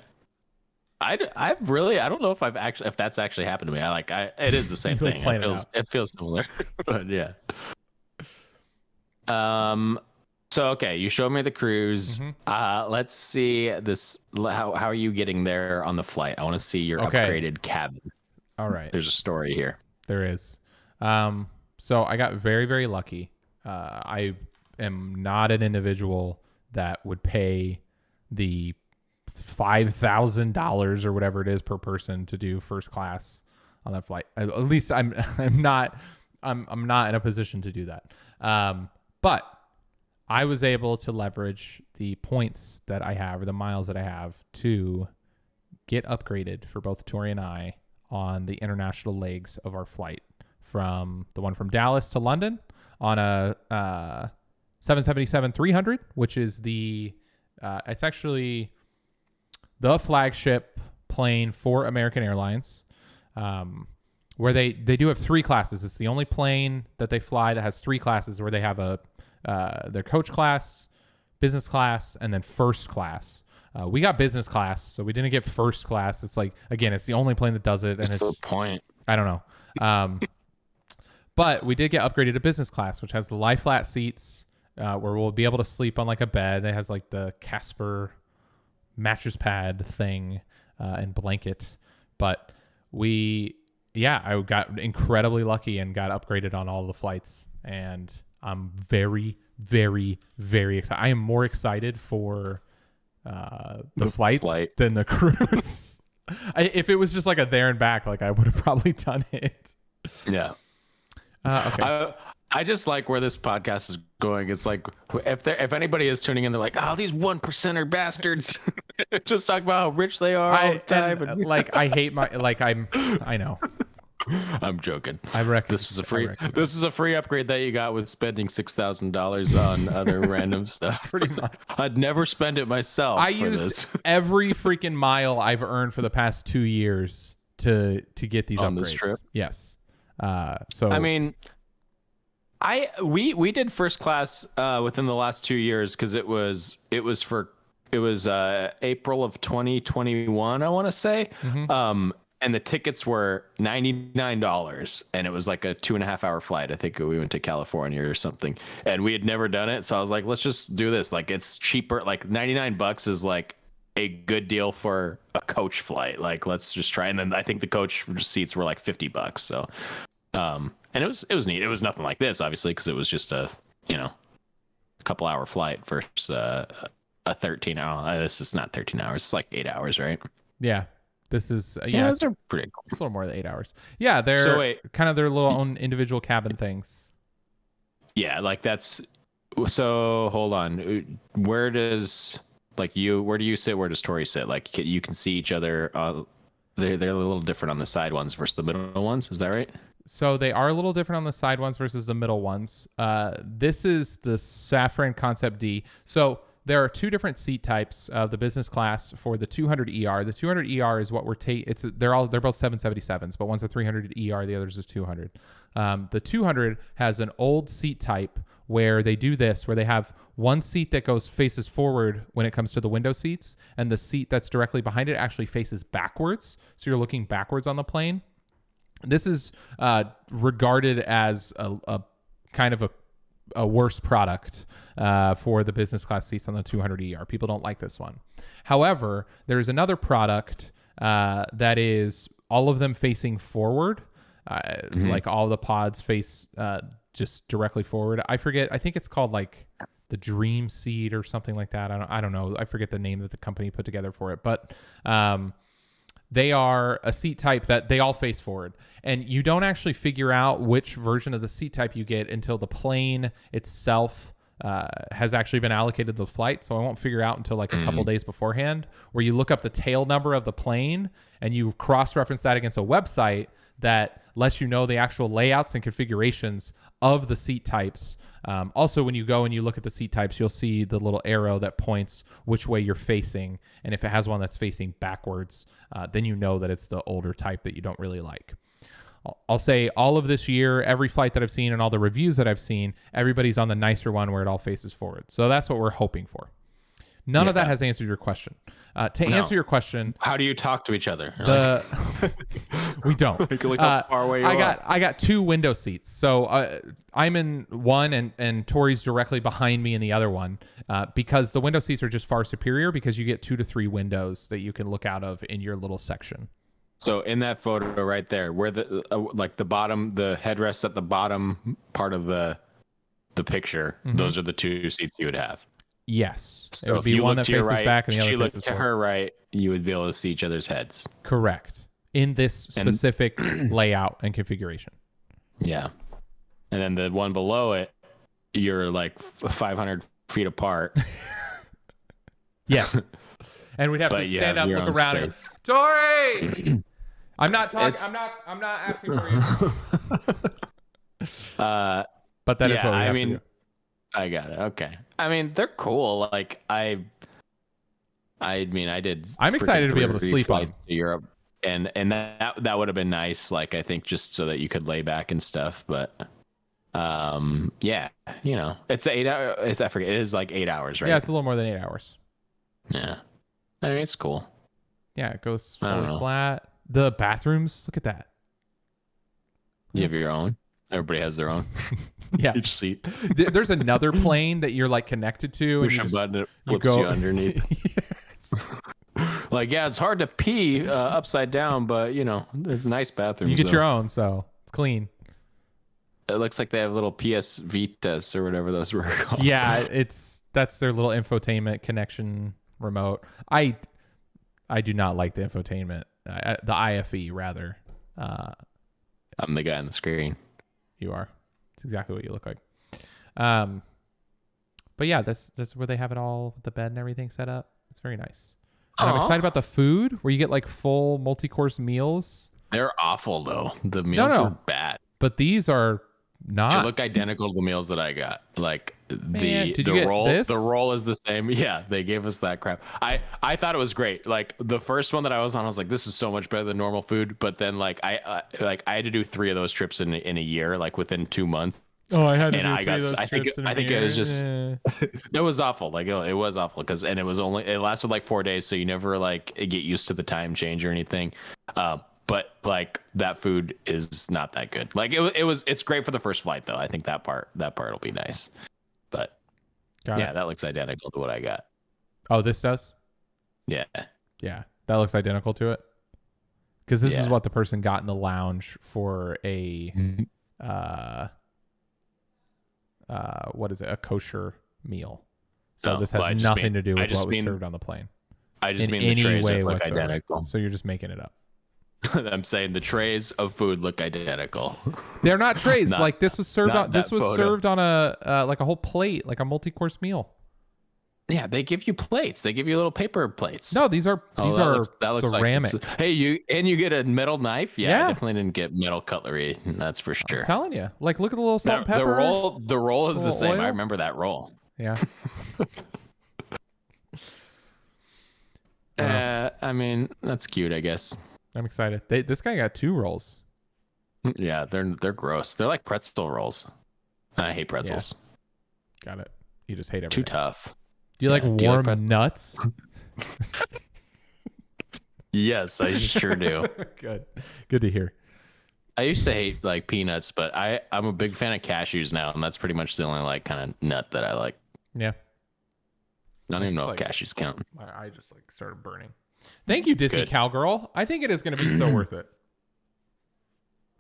I don't know if that's actually happened to me. It is the same thing. It feels similar, but yeah. So okay, you showed me the cruise. Mm-hmm. Let's see this. How are you getting there on the flight? I want to see your upgraded cabin. All right. There's a story here. There is. So I got very, very lucky. I am not an individual that would pay the $5,000 or whatever it is per person to do first class on that flight. At least I'm not in a position to do that. But I was able to leverage the points that I have or the miles that I have to get upgraded for both Tori and I on the international legs of our flight, from the one from Dallas to London on a 777-300, which is it's actually the flagship plane for American Airlines, where they do have three classes. It's the only plane that they fly that has three classes, where they have their coach class, business class, and then first class. We got business class, so we didn't get first class. It's like, again, it's the only plane that does it. And it's the point. I don't know. But we did get upgraded to business class, which has the lie flat seats, where we'll be able to sleep on like a bed. It has like the Casper mattress pad thing and blanket. But I got incredibly lucky and got upgraded on all the flights. And I'm very, very, very excited. I am more excited for the flights than the cruise. If it was just like a there and back, like I would have probably done it. Yeah. Okay. I just like where this podcast is going. It's like if anybody is tuning in, they're like, "Oh, these 1%er bastards!" Just talk about how rich they are all the time. I hate I know. I'm joking. I reckon this was a free upgrade that you got with spending $6,000 on other random stuff. Pretty much. I'd never spend it myself. I use every freaking mile I've earned for the past 2 years to get these on upgrades. This trip. Yes. So I mean, we did first class within the last 2 years because it was April of 2021, I want to say. Mm-hmm. And the tickets were $99, and it was like a 2.5 hour flight. I think we went to California or something, and we had never done it. So I was like, let's just do this. Like, it's cheaper. Like $99 is like a good deal for a coach flight. Like, let's just try. And then I think the coach seats were like $50. So, and it was neat. It was nothing like this, obviously, because it was just a couple hour flight versus a 13 hour. This is not 13 hours. It's like 8 hours, right? Yeah. This is those are pretty cool. It's a little more than 8 hours. Yeah, they're kind of their little own individual cabin things. Yeah, like that's. So hold on. Where do you sit? Where does Tori sit? Like you can see each other. They're a little different on the side ones versus the middle ones. Is that right? So they are a little different on the side ones versus the middle ones. This is the Safran Concept D. So there are two different seat types of the business class for the 200ER. The 200ER is what they're both 777s, but one's a 300ER, the other's is 200. The 200 has an old seat type where they do this, where they have one seat that faces forward when it comes to the window seats, and the seat that's directly behind it actually faces backwards. So you're looking backwards on the plane. This is regarded as a kind of a worse product for the business class seats on the 200ER. People don't like this one. However, there's another product that is all of them facing forward, like all the pods face just directly forward. I forget. I think it's called like the Dream Seat or something like that. I don't know. I forget the name that the company put together for it, but they are a seat type that they all face forward. And you don't actually figure out which version of the seat type you get until the plane itself has actually been allocated the flight. So I won't figure out until like a couple days beforehand, where you look up the tail number of the plane and you cross-reference that against a website that lets you know the actual layouts and configurations of the seat types. Also, when you go and you look at the seat types, you'll see the little arrow that points which way you're facing. And if it has one that's facing backwards, then you know that it's the older type that you don't really like. I'll say all of this year, every flight that I've seen and all the reviews that I've seen, everybody's on the nicer one where it all faces forward. So that's what we're hoping for. None of that has answered your question. To answer your question, how do you talk to each other? we don't. Look how far away you are. I got 2 window seats, so I'm in one, and Tori's directly behind me in the other one, because the window seats are just far superior because you get 2 to 3 windows that you can look out of in your little section. So in that photo right there, where the like the bottom, the headrest at the bottom part of the picture, those are the 2 seats you would have. Yes. So it would be one that faces back and the other faces looked to forward. her right, you would be able to see each other's heads. Correct. In this specific layout and configuration. Yeah. And then the one below it, you're like 500 feet apart. Yes. And we'd have to stand up, look around and Tori! I'm not talking. I'm not asking for you. But that is what we have to do. I got it. Okay. I mean, they're cool. Like I mean, I did. I'm excited to be able to sleep on to Europe, and that would have been nice. Like I think just so that you could lay back and stuff. But yeah, you know, it's 8 hours. I forget. It is like 8 hours, right? Yeah, it's a little more than 8 hours. Yeah. I mean, it's cool. Yeah, it goes fully flat. The bathrooms, look at that. You have your own. Everybody has their own. Yeah. Each seat. There's another plane that you're like connected to. Push a button, it flips you underneath. Like, yeah, it's hard to pee upside down, but you know, there's nice bathrooms. You get your own, so it's clean. It looks like they have little PS Vitas or whatever those were called. Yeah, that's their little infotainment connection remote. I do not like the infotainment, the IFE rather. I'm the guy on the screen. You are. It's exactly what you look like. But yeah, that's where they have it all, the bed and everything set up. It's very nice. And I'm excited about the food where you get like full multi-course meals. They're awful though. The meals were bad. But these are not. They look identical to the meals that I got. Like Man, the roll, the roll is the same. Yeah, they gave us that crap. I thought it was great. Like the first one that I was on, I was like, this is so much better than normal food. But then like I had to do 3 of those trips in a year, like within 2 months. Oh, I had to and do I got. I think it was just. It was awful. Like it was awful because it lasted like 4 days, so you never like get used to the time change or anything. But like that food is not that good. Like it's great for the first flight though. I think that part will be nice. But that looks identical to what I got. Oh, this does? Yeah. Yeah. That looks identical to it. Because this is what the person got in the lounge for a what is it? A kosher meal. So this has nothing to do with what was served on the plane. I just mean the trays look whatsoever. identical. So you're just making it up. I'm saying the trays of food look identical. They're not trays. Like this was served on. This was served on a like a whole plate, like a multi-course meal. Yeah, they give you plates. They give you little paper plates. No, these are ceramic. Like hey, you get a metal knife. Yeah, I definitely didn't get metal cutlery. That's for sure. I'm telling you, like look at the little salt and pepper. The roll is the same. Oil. I remember that roll. Yeah. I mean, that's cute, I guess. I'm excited. This guy got 2 rolls. Yeah, they're gross. They're like pretzel rolls. I hate pretzels. Yeah. Got it. You just hate everything. Too tough. Do you like warm nuts? Yes, I sure do. Good to hear. I used to hate like peanuts, but I'm a big fan of cashews now, and that's pretty much the only like kind of nut that I like. Yeah. I don't even know if cashews count. I just like started burning. Thank you, Disney Cowgirl. I think it is going to be so worth it.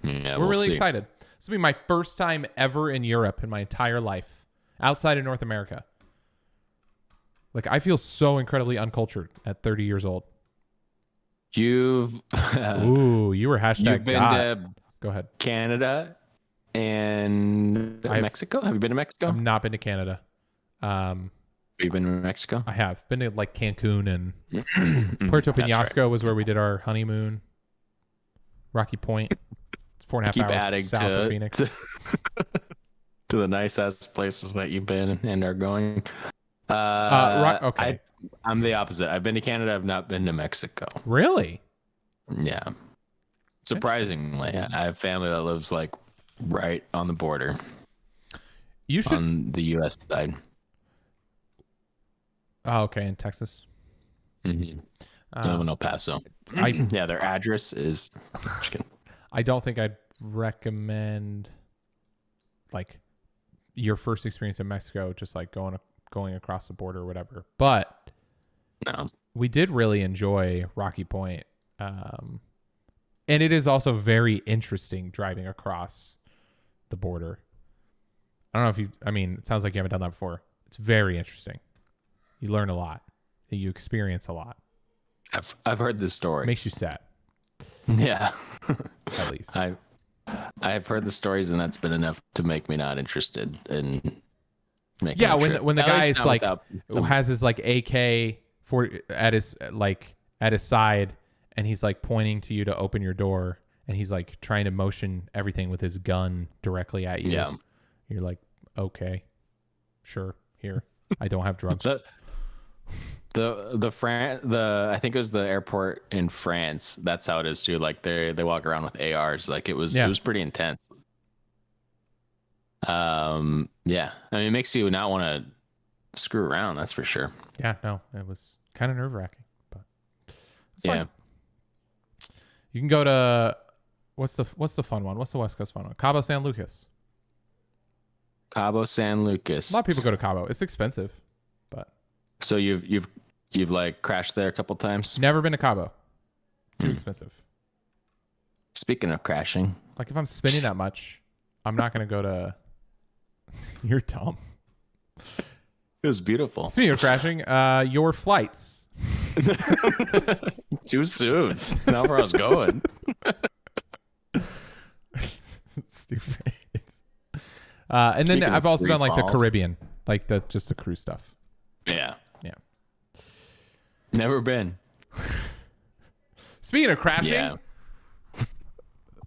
Yeah, we're really excited. This will be my first time ever in Europe in my entire life, outside of North America. Like I feel so incredibly uncultured at 30 years old. You've you were hashtag you've been to go ahead. Canada and Mexico. Have you been to Mexico? I've not been to Canada. Have you been to Mexico? I have been to like Cancun and Puerto Penasco was where we did our honeymoon. Rocky Point. It's 4.5 hours south of Phoenix. To the nice ass places that you've been and are going. Okay. I'm the opposite. I've been to Canada. I've not been to Mexico. Really? Yeah. Surprisingly, I have family that lives like right on the border You should. on the U.S. side. Oh, okay, in Texas. Mm-hmm. I live in El Paso. Yeah, their address is. Just kidding. I don't think I'd recommend like your first experience in Mexico, just like going across the border or whatever. But No. we did really enjoy Rocky Point. And it is also very interesting driving across the border. I don't know if it sounds like you haven't done that before. It's very interesting. You learn a lot. You experience a lot. I've heard the stories. Makes you sad, Yeah. at least. I've heard the stories, and that's been enough to make me not interested in making. Yeah, a trip. when the At guy least is not like without some- has his like AK at his side, and he's like pointing to you to open your door, and he's like trying to motion everything with his gun directly at you. Yeah. You're like, okay, sure, here. I don't have drugs. I think it was the airport in France. That's how it is too. Like they walk around with ARs. Like it was pretty intense. Yeah. I mean, it makes you not want to screw around. That's for sure. Yeah, no, it was kind of nerve wracking, but it's Yeah. fine. You can go to what's the fun one? What's the West Coast fun one? Cabo San Lucas. Cabo San Lucas. A lot of people go to Cabo. It's expensive, but So you've like crashed there a couple times. never been to Cabo. Too expensive. Speaking of crashing, Like if I'm spending that much, I'm not gonna go to. You're dumb. it was beautiful. Speaking of crashing, your flights. Too soon. Not where I was going. Stupid. And then Speaking of I've also free done like the falls. Caribbean, like just the cruise stuff. Yeah. Yeah. Never been. Speaking of crashing, Yeah.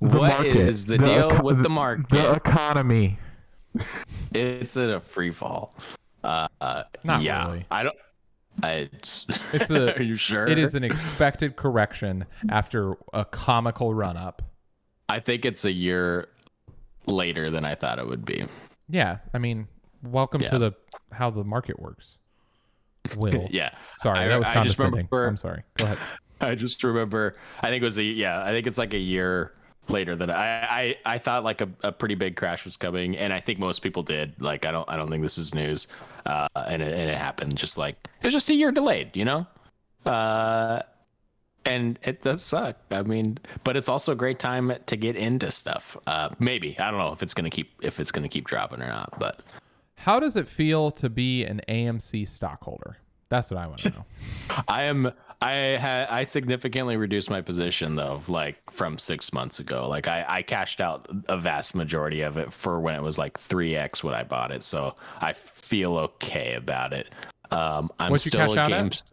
the What market. is the deal with the market? The economy. It's in a free fall. Not yeah. really. I don't. It's a. Are you sure? It is an expected correction after a comical run up. I think it's a year later than I thought it would be. Yeah, I mean, welcome Yeah. to how the market works. Will. Yeah. Sorry, that was I just condescending. remember- I'm sorry. Go ahead. I just remember. I think it was I think it's like a year later that I thought like a pretty big crash was coming, and I think most people did. Like I don't think this is news. And it happened just like it was just a year delayed, you know. And it does suck. I mean, but it's also a great time to get into stuff. Maybe I don't know if it's gonna keep dropping or not, but How does it feel to be an AMC stockholder? That's what I want to know. I significantly reduced my position though, like from 6 months ago. Like I cashed out a vast majority of it for when it was like 3x what I bought it. So I feel okay about it. I'm What'd you still cash out at? games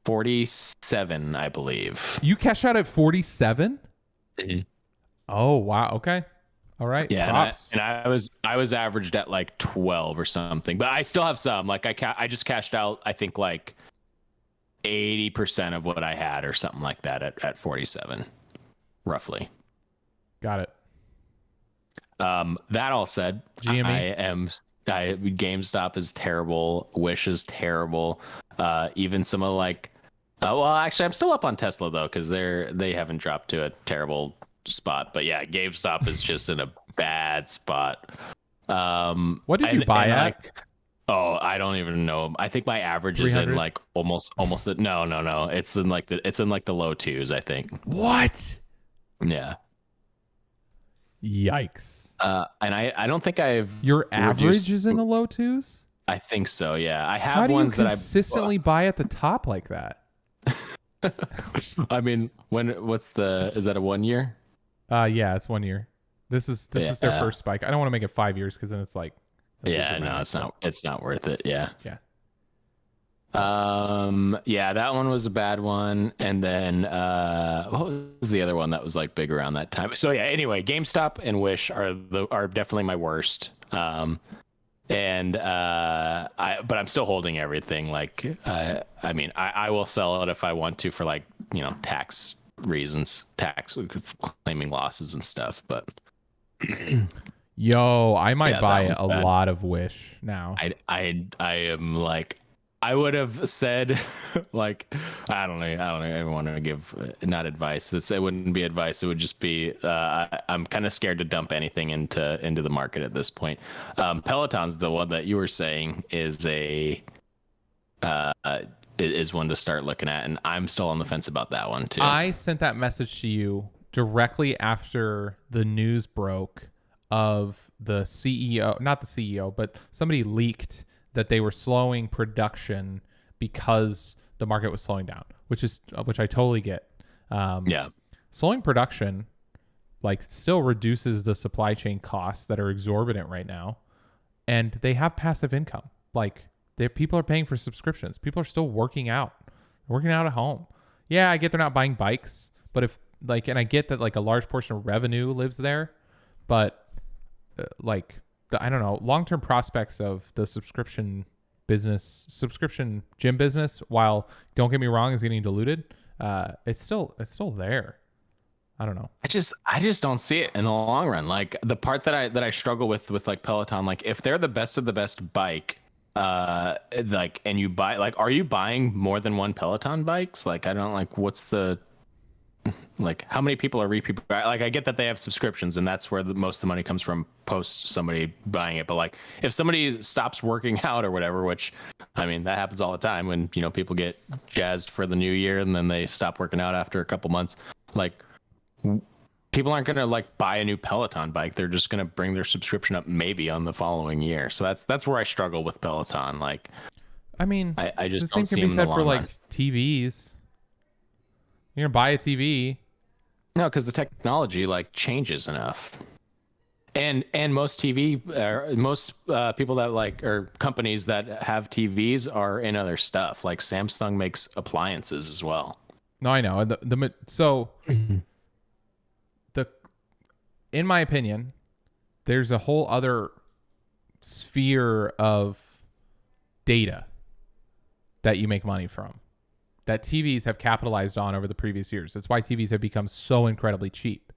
47, I believe. You cashed out at 47? Mhm. Oh, wow. Okay. All right. Yeah, Props. and I was averaged at like 12 or something, but I still have some. Like I just cashed out I think like 80% of what I had or something like that at 47, roughly. Got it. That all said, GME? GameStop is terrible. Wish is terrible. Even some of like, well, actually, I'm still up on Tesla though because they haven't dropped to a terrible spot. But yeah, GameStop is just in a bad spot. What did you buy at? Like, oh, I don't even know. I think my average is in 300? like almost the no. It's in like the low twos, I think. What? Yeah. Yikes. And I don't think I've Your average reduced- is in the low twos? I think so. Yeah, I How have do you ones that consistently buy at the top like that? I mean, is that a 1 year? Yeah, it's 1 year. This is their Yeah. first spike. I don't want to make it 5 years because then it's like Yeah, no, it's not worth it. Yeah. Yeah. Yeah, that one was a bad one. And then what was the other one that was like big around that time? So yeah, anyway, GameStop and Wish are definitely my worst. But I'm still holding everything. Like I mean, I will sell it if I want to for like, tax reasons, tax claiming losses and stuff. But Yo, I might Yeah, buy that a one's bad. lot of Wish now. I am like, I would have said like, I don't know I want to give not advice. It wouldn't be advice. It would just be I'm kind of scared to dump anything into the market at this point. Peloton's the one that you were saying is uh is one to start looking at, and I'm still on the fence about that one too. I sent that message to you directly after the news broke of the CEO, not the CEO, but somebody leaked that they were slowing production because the market was slowing down, which I totally get. Yeah. Slowing production like still reduces the supply chain costs that are exorbitant right now, and they have passive income. Like people are paying for subscriptions. People are still working out at home. Yeah, I get they're not buying bikes, but if like, and I get that like a large portion of revenue lives there, but I don't know, long-term prospects of the subscription gym business, while don't get me wrong, is getting diluted. It's still there. I don't know. I just don't see it in the long run. Like the part that I struggle with like Peloton, like if they're the best of the best bike, like, and you buy, like, are you buying more than one Peloton bikes? Like, I don't like, what's the, like, how many people are repeat? Like, I get that they have subscriptions and that's where most of the money comes from post somebody buying it. But like, if somebody stops working out or whatever, which I mean, that happens all the time when, you know, people get jazzed for the new year and then they stop working out after a couple months. Like, people aren't going to like buy a new Peloton bike. They're just going to bring their subscription up maybe on the following year. So that's where I struggle with Peloton. Like, I mean, I just the same don't see can them be in the said for long like run. TVs. You're gonna buy a TV. No, because the technology like changes enough. And most most people that like, or companies that have TVs are in other stuff. Like Samsung makes appliances as well. No, I know. So the in my opinion, there's a whole other sphere of data that you make money from, that TVs have capitalized on over the previous years. That's why TVs have become so incredibly cheap,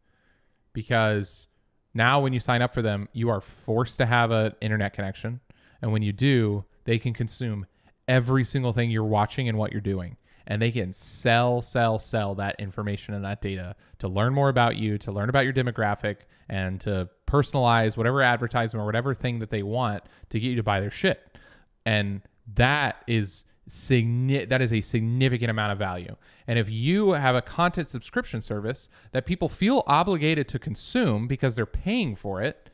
because now when you sign up for them, you are forced to have an internet connection. And when you do, they can consume every single thing you're watching and what you're doing. And they can sell that information and that data to learn more about you, to learn about your demographic, and to personalize whatever advertisement or whatever thing that they want to get you to buy their shit. And that is a significant amount of value. And if you have a content subscription service that people feel obligated to consume because they're paying for it,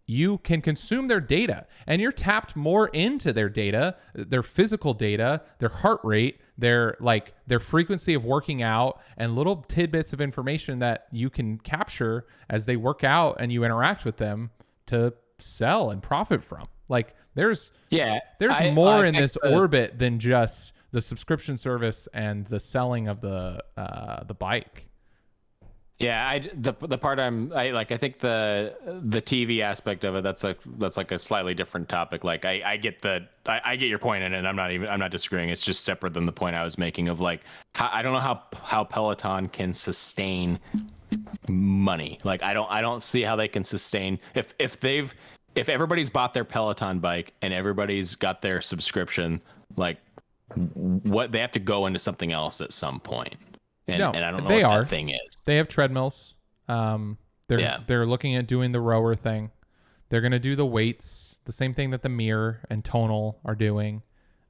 you can consume their data, and you're tapped more into their data, their physical data, their heart rate, their frequency of working out, and little tidbits of information that you can capture as they work out and you interact with them to sell and profit from. Like there's more in this orbit than just the subscription service and the selling of the bike. Yeah, the part I think the TV aspect of it, that's like a slightly different topic. Like I get I get your point in it, and I'm not disagreeing. It's just separate than the point I was making of like I don't know how Peloton can sustain money. Like I don't see how they can sustain if everybody's bought their Peloton bike and everybody's got their subscription, like what they have to go into something else at some point. And I don't know what that thing is. They have treadmills. They're looking at doing the rower thing. They're going to do the weights, the same thing that the Mirror and Tonal are doing.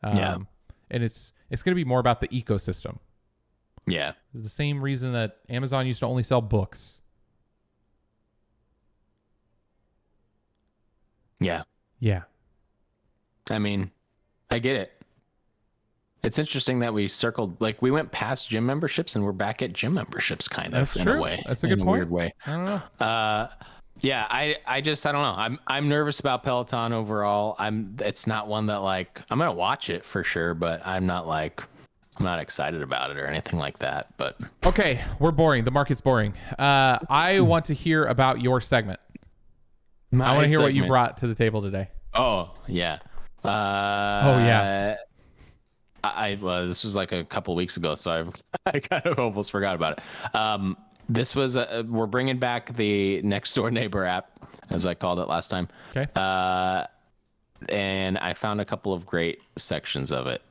And it's going to be more about the ecosystem. Yeah. The same reason that Amazon used to only sell books. Yeah. Yeah. I mean, I get it. It's interesting that we we went past gym memberships and we're back at gym memberships kind of. That's in true. A way. That's a good point. In a weird way. I don't know. Yeah, I don't know. I'm nervous about Peloton overall. It's not one that like, I'm going to watch it for sure, but I'm not excited about it or anything like that, but. Okay. We're boring. The market's boring. I want to hear about your segment. I want to hear what you brought to the table today. Oh yeah. Well, this was like a couple weeks ago, so I kind of almost forgot about it. This was we're bringing back the Next Door Neighbor app, as I called it last time. Okay. And I found a couple of great sections of it,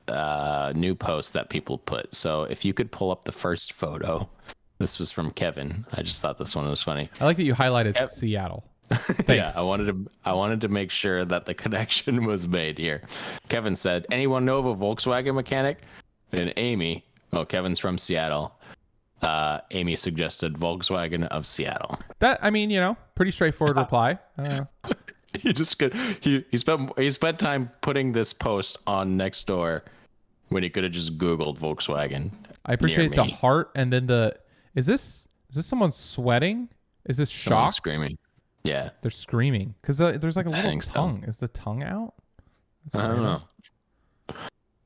new posts that people put. So if you could pull up the first photo, this was from Kevin. I just thought this one was funny. I like that you highlighted Seattle. Yeah, I wanted to make sure that the connection was made here. Kevin said, "Anyone know of a Volkswagen mechanic?" And Amy, Kevin's from Seattle. Amy suggested Volkswagen of Seattle. That, I mean, pretty straightforward reply. I don't know. He spent time putting this post on Nextdoor when he could have just Googled Volkswagen. I appreciate the heart, and then is this someone sweating? Is this Someone shocked? screaming. Yeah, They're screaming because there's like a little Thanks, tongue. Is the tongue out? I don't know. It's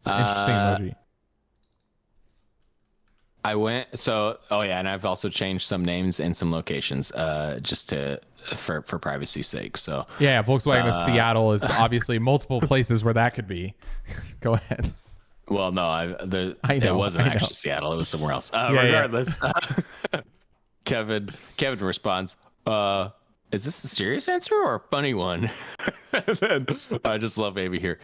an interesting emoji. And I've also changed some names and some locations, just for privacy's sake. So Yeah, Volkswagen of Seattle is obviously multiple places where that could be. Go ahead. well, no, it wasn't actually Seattle; it was somewhere else. Regardless, Kevin responds, "Is this a serious answer or a funny one?" And then I just love Amy here.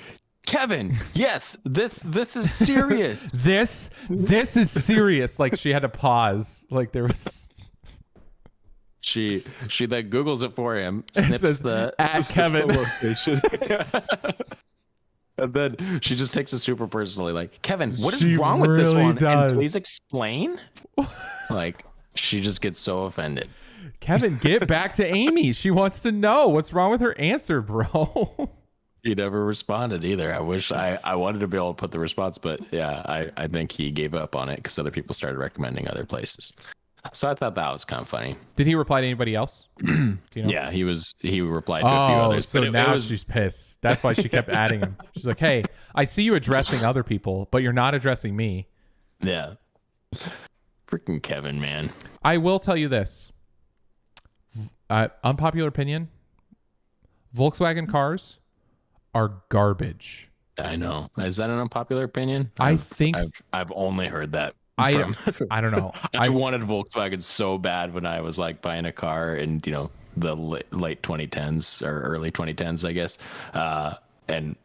Kevin, yes, this is serious. This is serious. Like she had to pause. Like there was. She then Googles it for him, snips the Kevin location, and then she just takes it super personally. Like, Kevin, what is wrong with this really one? does. And please explain. Like, she just gets so offended. Kevin, get back to Amy. She wants to know what's wrong with her answer, bro. He never responded either. I wish I wanted to be able to put the response, but yeah, I think he gave up on it because other people started recommending other places. So I thought that was kind of funny. Did he reply to anybody else? Do you know? Yeah, he replied to a few others. So now she's pissed. That's why she kept adding him. She's like, "Hey, I see you addressing other people, but you're not addressing me." Yeah. Freaking Kevin, man. I will tell you this. Unpopular opinion. Volkswagen cars are garbage. I know. Is that an unpopular opinion? I think I've only heard that. I don't know. I wanted Volkswagen so bad when I was like buying a car in the late 2010s or early 2010s, I guess. And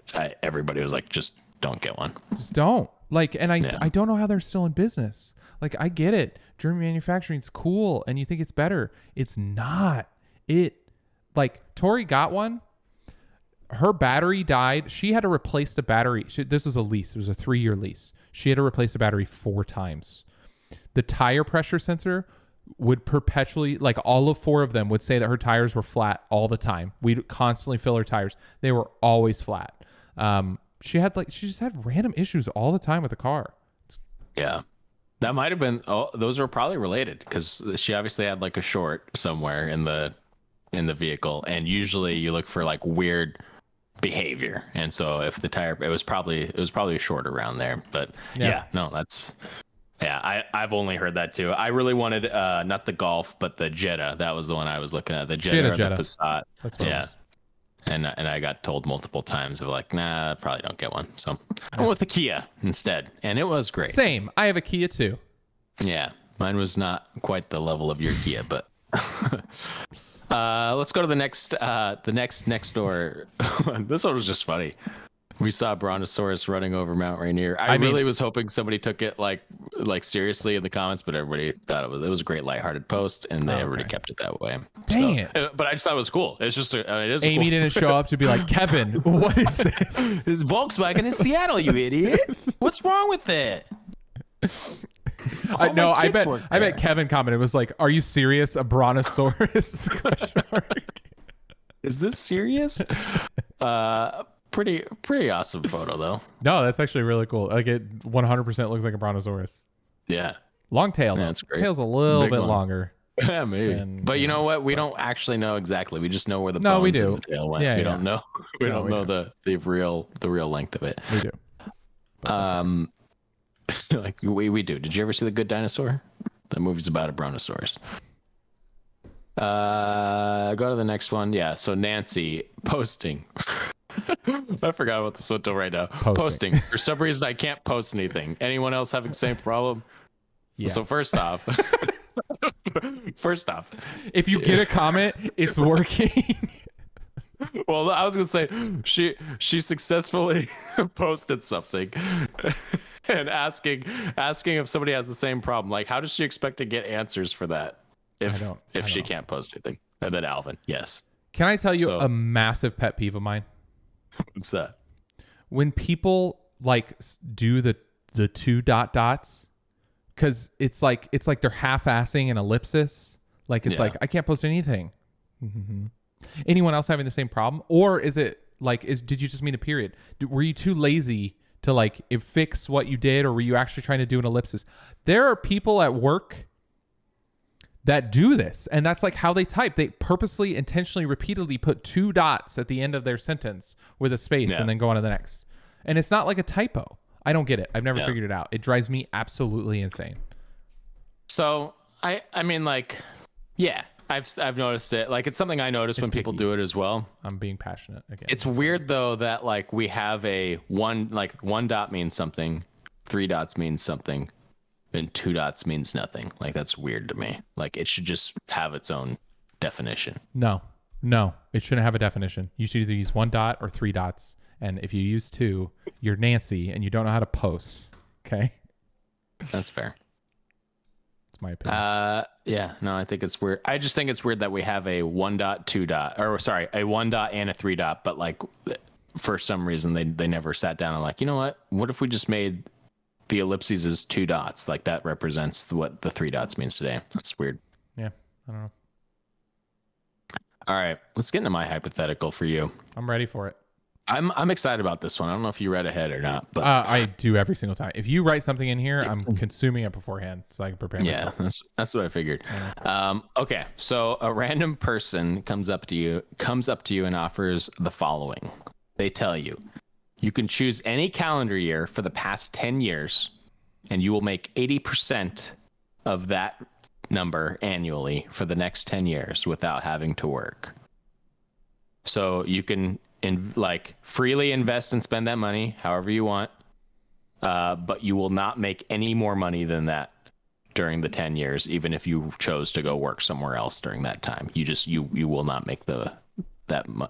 everybody was like, just don't get one. Just don't. Like, and I don't know how they're still in business. Like, I get it. German manufacturing is cool, and you think it's better. It's not. Tori got one. Her battery died. She had to replace the battery. This was a lease. It was a 3-year lease. She had to replace the battery 4 times. The tire pressure sensor would perpetually, like all of 4 of them would say that her tires were flat all the time. We'd constantly fill her tires. They were always flat. She just had random issues all the time with the car. Yeah. That might have been, those are probably related because she obviously had like a short somewhere in the vehicle. And usually you look for like weird behavior, and so if the tire, it was probably a short around there. But I've only heard that too. I really wanted not the Golf but the Jetta. That was the one I was looking at, the Jetta or the Passat. That's what it was. And I got told multiple times of like, nah, probably don't get one. So I went with the Kia instead, and it was great. Same. I have a Kia too. Yeah, mine was not quite the level of your Kia, but let's go to the next door. This one was just funny. We saw Brontosaurus running over Mount Rainier. I really was hoping somebody took it like seriously in the comments, but everybody thought it was a great lighthearted post, and everybody kept it that way. Dang it! But I just thought it was cool. It's just it is. Amy cool. didn't show up to be like, Kevin, what is this? It's Volkswagen in Seattle, you idiot. What's wrong with it? I bet Kevin commented, was like, "Are you serious? A Brontosaurus?" Is this serious? Pretty awesome photo though. No, that's actually really cool. Like, it 100% looks like a Brontosaurus. Yeah. Long tail though. That's great. Tail's a little bit longer. Yeah, maybe. But you know what? We don't actually know exactly. We just know where the bones we do. and the tail went. Yeah, we don't know. We don't know the real length of it. We do. Like we do. Did you ever see The Good Dinosaur? That movie's about a Brontosaurus. Go to the next one. Yeah. So Nancy posting I forgot about this one till right now. Posting. For some reason, I can't post anything. Anyone else having the same problem? Yeah. So first off, if you get a comment, it's working. well, I was gonna say she successfully posted something and asking if somebody has the same problem. Like, how does she expect to get answers for that if she can't post anything? And then Alvin, yes. Can I tell you a massive pet peeve of mine? What's that? When people like do the two dots, because it's like they're half-assing an ellipsis. Like it's like I can't post anything. Mm-hmm. Anyone else having the same problem, or is it like did you just mean a period? Were you too lazy to like fix what you did, or were you actually trying to do an ellipsis? There are people at work that do this, and that's like how they type. They purposely, intentionally, repeatedly put two dots at the end of their sentence with a space and then go on to the next. And it's not like a typo. I don't get it. I've never figured it out. It drives me absolutely insane. So I mean, like, yeah, I've noticed it. Like, it's something I notice when people do it as well. I'm being passionate again. It's weird though that like we have one dot means something, three dots means something, and two dots means nothing. Like, that's weird to me. Like, it should just have its own definition. No, it shouldn't have a definition. You should either use one dot or three dots. And if you use two, you're Nancy and you don't know how to post. Okay. That's fair. It's my opinion. Yeah, no, I think it's weird. I just think it's weird that we have a one dot, a one dot and a three dot, but like for some reason they never sat down and like, you know what if we just made the ellipses as two dots? Like, that represents what the three dots means today. That's weird. Yeah, I don't know. All right, let's get into my hypothetical for you. I'm ready for it. I'm excited about this one. I don't know if you read ahead or not, but I do every single time. If you write something in here, I'm consuming it beforehand so I can prepare myself. Yeah, that's what I figured. Okay, so a random person comes up to you and offers the following. They tell you, you can choose any calendar year for the past 10 years, and you will make 80% of that number annually for the next 10 years without having to work. So you can freely invest and spend that money however you want, but you will not make any more money than that during the 10 years, even if you chose to go work somewhere else during that time. You will not make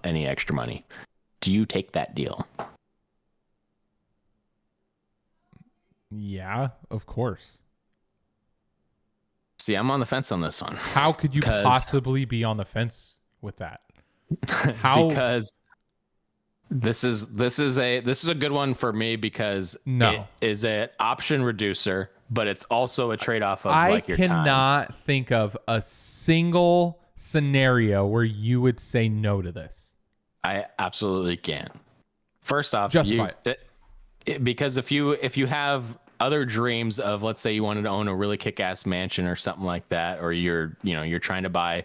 any extra money. Do you take that deal? Yeah, of course. See, I'm on the fence on this one. How could you possibly be on the fence with that? How? Because this is a good one for me, because it is an option reducer, but it's also a trade-off of your time. I cannot think of a single scenario where you would say no to this. I absolutely can. First off, justify it. Because if you have other dreams of, let's say you wanted to own a really kick-ass mansion or something like that, or you're trying to buy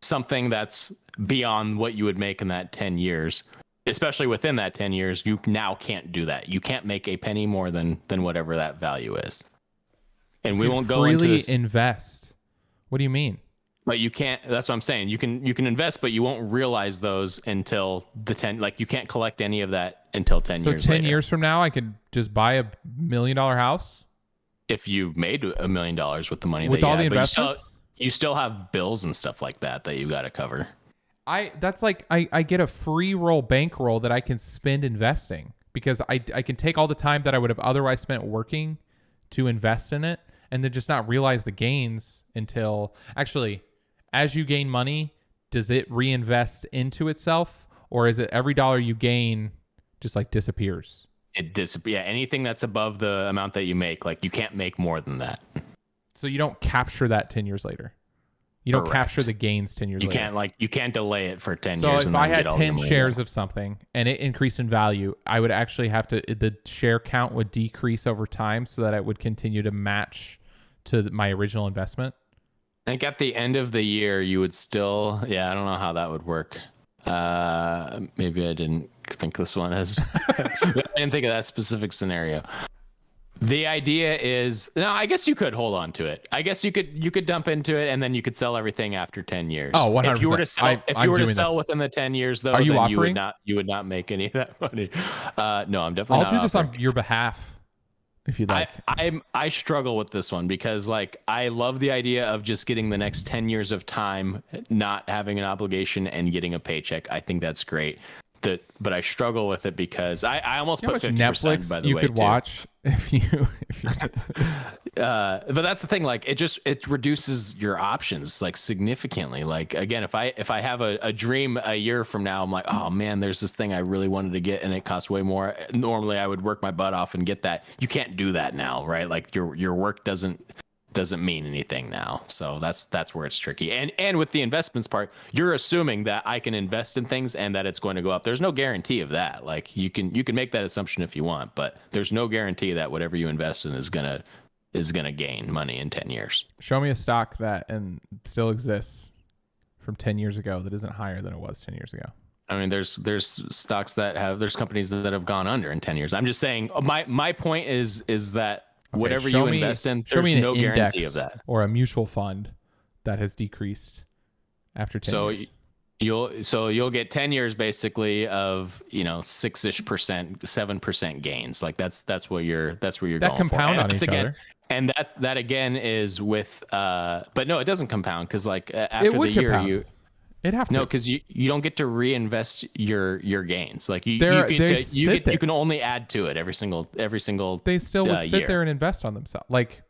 something that's beyond what you would make in that 10 years, especially within that 10 years, you now can't do that. You can't make a penny more than whatever that value is. And we won't go into this. Invest. What do you mean? But you can't. That's what I'm saying. You can invest, but you won't realize those until the 10. Like, you can't collect any of that until 10 years. So 10 later. years from now, I could just buy $1 million house. If you've made $1 million with the money with all the investments, you still have bills and stuff like that you got to cover. I get a free roll bankroll that I can spend investing, because I can take all the time that I would have otherwise spent working to invest in it, and then just not realize the gains until actually. As you gain money, does it reinvest into itself, or is it every dollar you gain just like disappears? It disappears. Yeah, anything that's above the amount that you make, like, you can't make more than that. So you don't capture that 10 years later. You don't capture the gains 10 years later. You can't delay it for 10 years. So if I had 10 shares of something and it increased in value, I would actually have to, the share count would decrease over time so that it would continue to match to my original investment. I think at the end of the year, you would still, I don't know how that would work. Maybe I didn't think this one as, I didn't think of that specific scenario. The idea is, no, I guess you could hold on to it. I guess you could dump into it and then you could sell everything after 10 years. Oh, 100%. If you were to sell, within the 10 years though, Are you then offering? you would not make any of that money. No, I'm definitely I'll not do this offering. on your behalf if you'd like. I struggle with this one because like I love the idea of just getting the next 10 years of time, not having an obligation and getting a paycheck. I think that's great. But I struggle with it because I almost put 50%, Netflix by the you way, could too. watch if you But that's the thing, like it reduces your options like significantly. Like again, if I have a dream a year from now, I'm like, oh man, there's this thing I really wanted to get and it costs way more. Normally I would work my butt off and get that. You can't do that now, right? Like your work doesn't mean anything now. So that's where it's tricky. And with the investments part, you're assuming that I can invest in things and that it's going to go up. There's no guarantee of that. Like you can make that assumption if you want, but there's no guarantee that whatever you invest in is gonna gain money in 10 years. show me a stock that and still exists from 10 years ago that isn't higher than it was 10 years ago. I mean, there's stocks there's companies that have gone under in 10 years. I'm just saying my point is that whatever you invest in, there's no guarantee of that. Or a mutual fund that has decreased after 10 years. You'll get 10 years basically of 6-ish%, 7% gains. Like that's where you're that going compound for. on each other. And that again is with but no, it doesn't compound because like after It would the year compound. It'd have to. no, because you don't get to reinvest your gains. Like you can only add to it every single. They still would sit year. there and invest on themselves. Like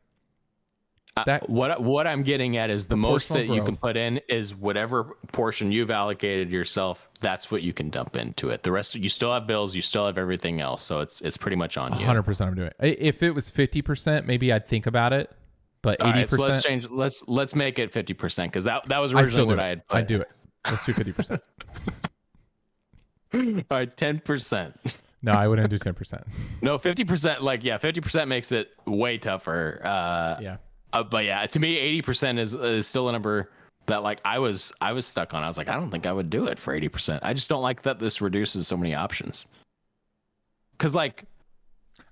that. What I'm getting at is the most that Proportional you can growth. put in is whatever portion you've allocated yourself. That's what you can dump into it. The rest you still have bills, you still have everything else. So it's pretty much on you. 100% I'm doing it. If it was 50%, maybe I'd think about it. But 80%. All right, so let's change. Let's make it 50% because that was originally what I had put. I'd do it. Let's do 50%. All right, 10%. No, I wouldn't do 10%. No, 50%. Like 50% makes it way tougher. Yeah. But yeah, to me, 80% is still a number that like I was stuck on. I was like, I don't think I would do it for 80%. I just don't like that this reduces so many options. Because like,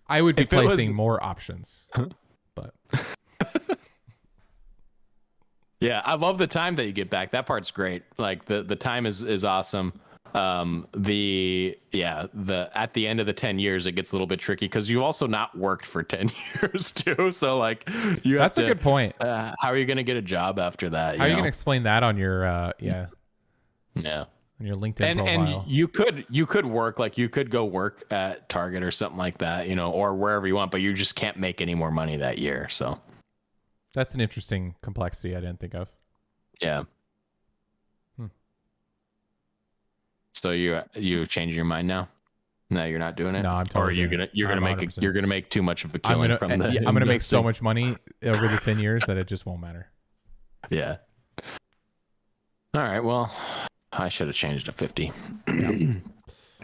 I would be if it was- placing more options. But yeah, I love the time that you get back. That part's great. Like the time is awesome. At the end of the 10 years, it gets a little bit tricky because you've also not worked for 10 years too. So like that's a good point. How are you going to get a job after that? How are you going to explain that on your on Yeah. your LinkedIn profile? And you could work, like you could go work at Target or something like that, or wherever you want, but you just can't make any more money that year. So That's an interesting complexity I didn't think of. yeah. So you changing your mind now? No, you're not doing it. No, I'm totally. Or are you doing it. you're I'm gonna 100%. you're gonna make too much of a I'm killing from the. I'm gonna make so investing. much money over the 10 years that it just won't matter. Yeah. All right. Well, I should have changed to 50.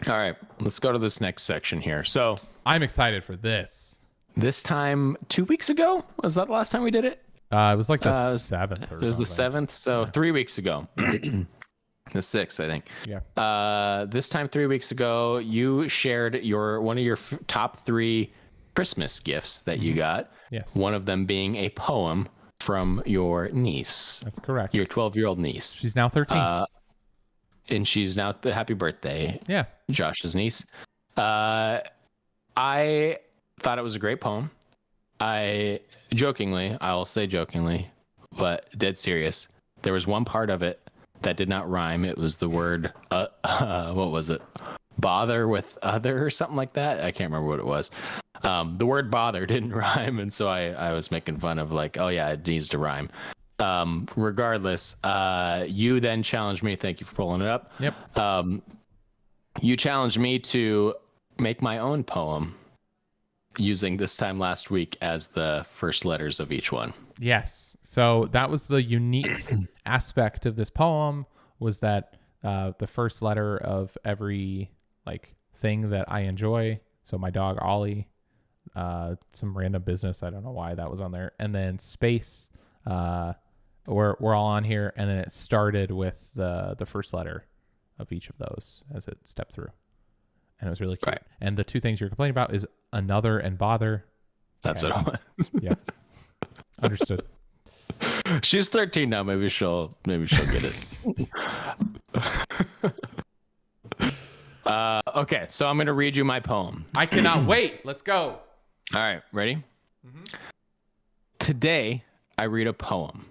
All right. Let's go to this next section here. So I'm excited for this. this time 2 weeks ago, was that the last time we did it? It was like the 7th. It was the 7th. So 3 weeks ago. The 6th, I think. Yeah. This time 3 weeks ago, you shared one of your top 3 Christmas gifts that you got. Yes. One of them being a poem from your niece, That's correct. your 12-year-old niece. She's now 13. And she's now the happy birthday, yeah. Josh's niece. I thought it was a great poem. I'll say jokingly, but dead serious. There was one part of it that did not rhyme. It was the word, what was it? Bother with other or something like that. I can't remember what it was. The word bother didn't rhyme. And so I was making fun of like, oh yeah, it needs to rhyme. Regardless, you then challenged me. Thank you for pulling it up. Yep. You challenged me to make my own poem using this time last week as the first letters of each one. Yes. So that was the unique aspect of this poem, was that the first letter of every like thing that I enjoy. So my dog Ollie, some random business, I don't know why that was on there, and then space. We're all on here, and then it started with the first letter of each of those as it stepped through, and it was really cute. Right. And the two things you're complaining about is another and bother. That's Okay. what it was. Yeah. Understood. She's 13 now. Maybe she'll get it. Okay, so I'm gonna read you my poem. I cannot wait. Let's go. All right, ready? Today I read a poem.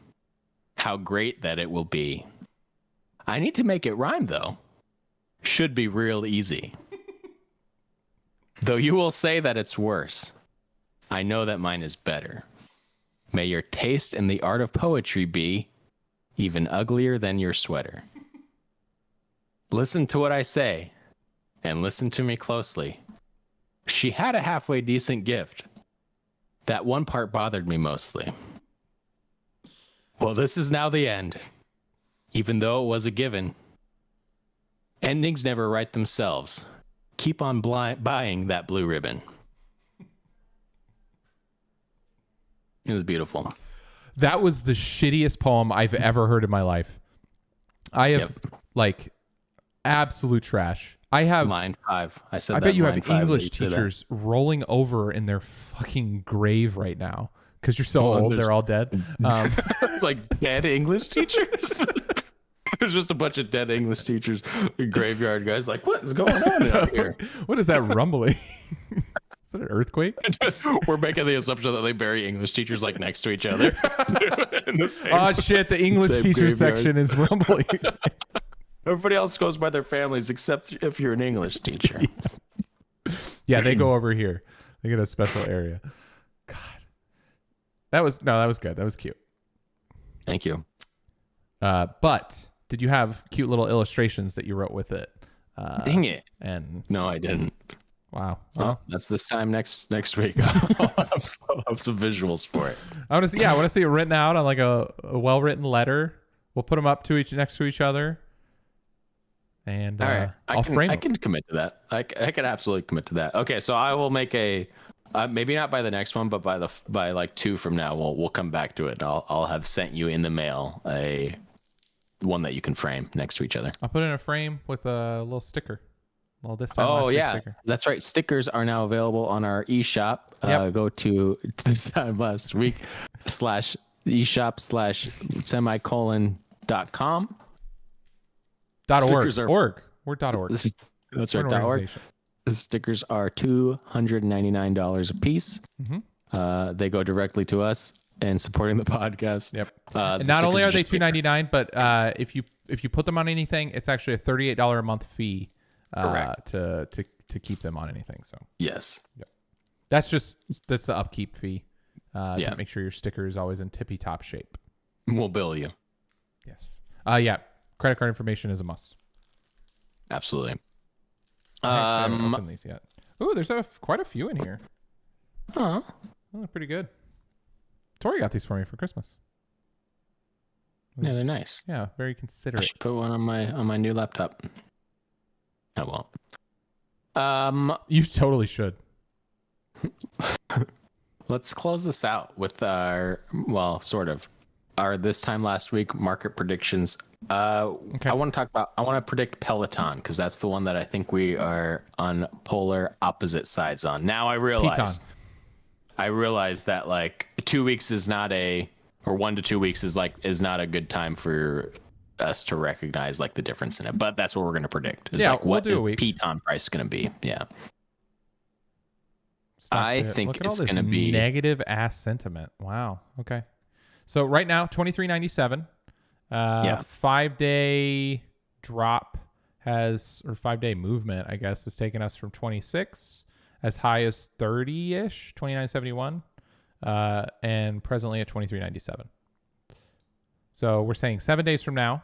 How great that it will be. I need to make it rhyme though. Should be real easy. Though you will say that it's worse, I know that mine is better. May your taste in the art of poetry be even uglier than your sweater. Listen to what I say, and listen to me closely. She had a halfway decent gift. That one part bothered me mostly. Well, this is now the end, even though it was a given. Endings never write themselves. Keep on buying that blue ribbon. It was beautiful. That was the shittiest poem I've ever heard in my life. I have like absolute trash. I have line 5. I said I that bet you line have 5 English today. teachers rolling over in their fucking grave right now because you're so Oh, old. there's- They're all dead. It's like dead English teachers. There's just a bunch of dead English teachers, graveyard guys. Like, what is going on out here? What is that rumbling? Is that an earthquake? We're making the assumption that they bury English teachers like next to each other. In the same, Oh shit! The English same teacher graveyard. section is rumbling. Everybody else goes by their families except if you're an English teacher. Yeah, they go over here. They get a special area. God, that was good. That was cute. Thank you. But did you have cute little illustrations that you wrote with it? Dang it. And No, I didn't. wow. Well, that's this time next week. I'll have some visuals for it. I want to see it written out on like a well-written letter. We'll put them up next to each other. And All right, I'll frame I them. can commit to that. I can absolutely commit to that. Okay, so I will make a maybe not by the next one, but by like 2 from now, we'll come back to it. I'll have sent you in the mail a one that you can frame next to each other. I'll put it in a frame with a little sticker. Well, this time last Oh week's yeah, sticker. that's right. Stickers are now available on our eShop. Yep. Go to this time last week /eShop/semicolon.com. .org. are- Org. We're .org. That's We're right. an .org. organization. The stickers are $299 a piece. Mhm. They go directly to us and supporting the podcast. Yep. The And not only stickers are they just paper. $2.99, but if you put them on anything, it's actually a $38 a month fee. Correct. To keep them on anything. So Yes. that's the upkeep fee. Yeah. To make sure your sticker is always in tippy top shape. We'll bill you. Yes. Yeah. Credit card information is a must. Absolutely. I haven't opened these yet. Ooh, there's quite a few in here. Huh. They look pretty good. Tori got these for me for Christmas. Yeah, they're nice. Yeah, very I considerate. should put one on my new laptop. I won't. You totally should. Let's close this out with our this time last week market predictions. I want to predict Peloton because that's the one that I think we are on polar opposite sides on. Now I realize that like 2 weeks is not or 1 to 2 weeks is not a good time for us to recognize like the difference in it. But that's what we're going to predict. Is Yeah, like we'll what do a is week. Peloton price going to be? Yeah. I think Look at it's all this going to be negative ass sentiment. Wow. Okay. So right now, $23.97. 5-day drop or 5-day movement, I guess, has taken us from 26 as high as 30-ish, 29.71, and presently at 23.97. So we're saying 7 days from now,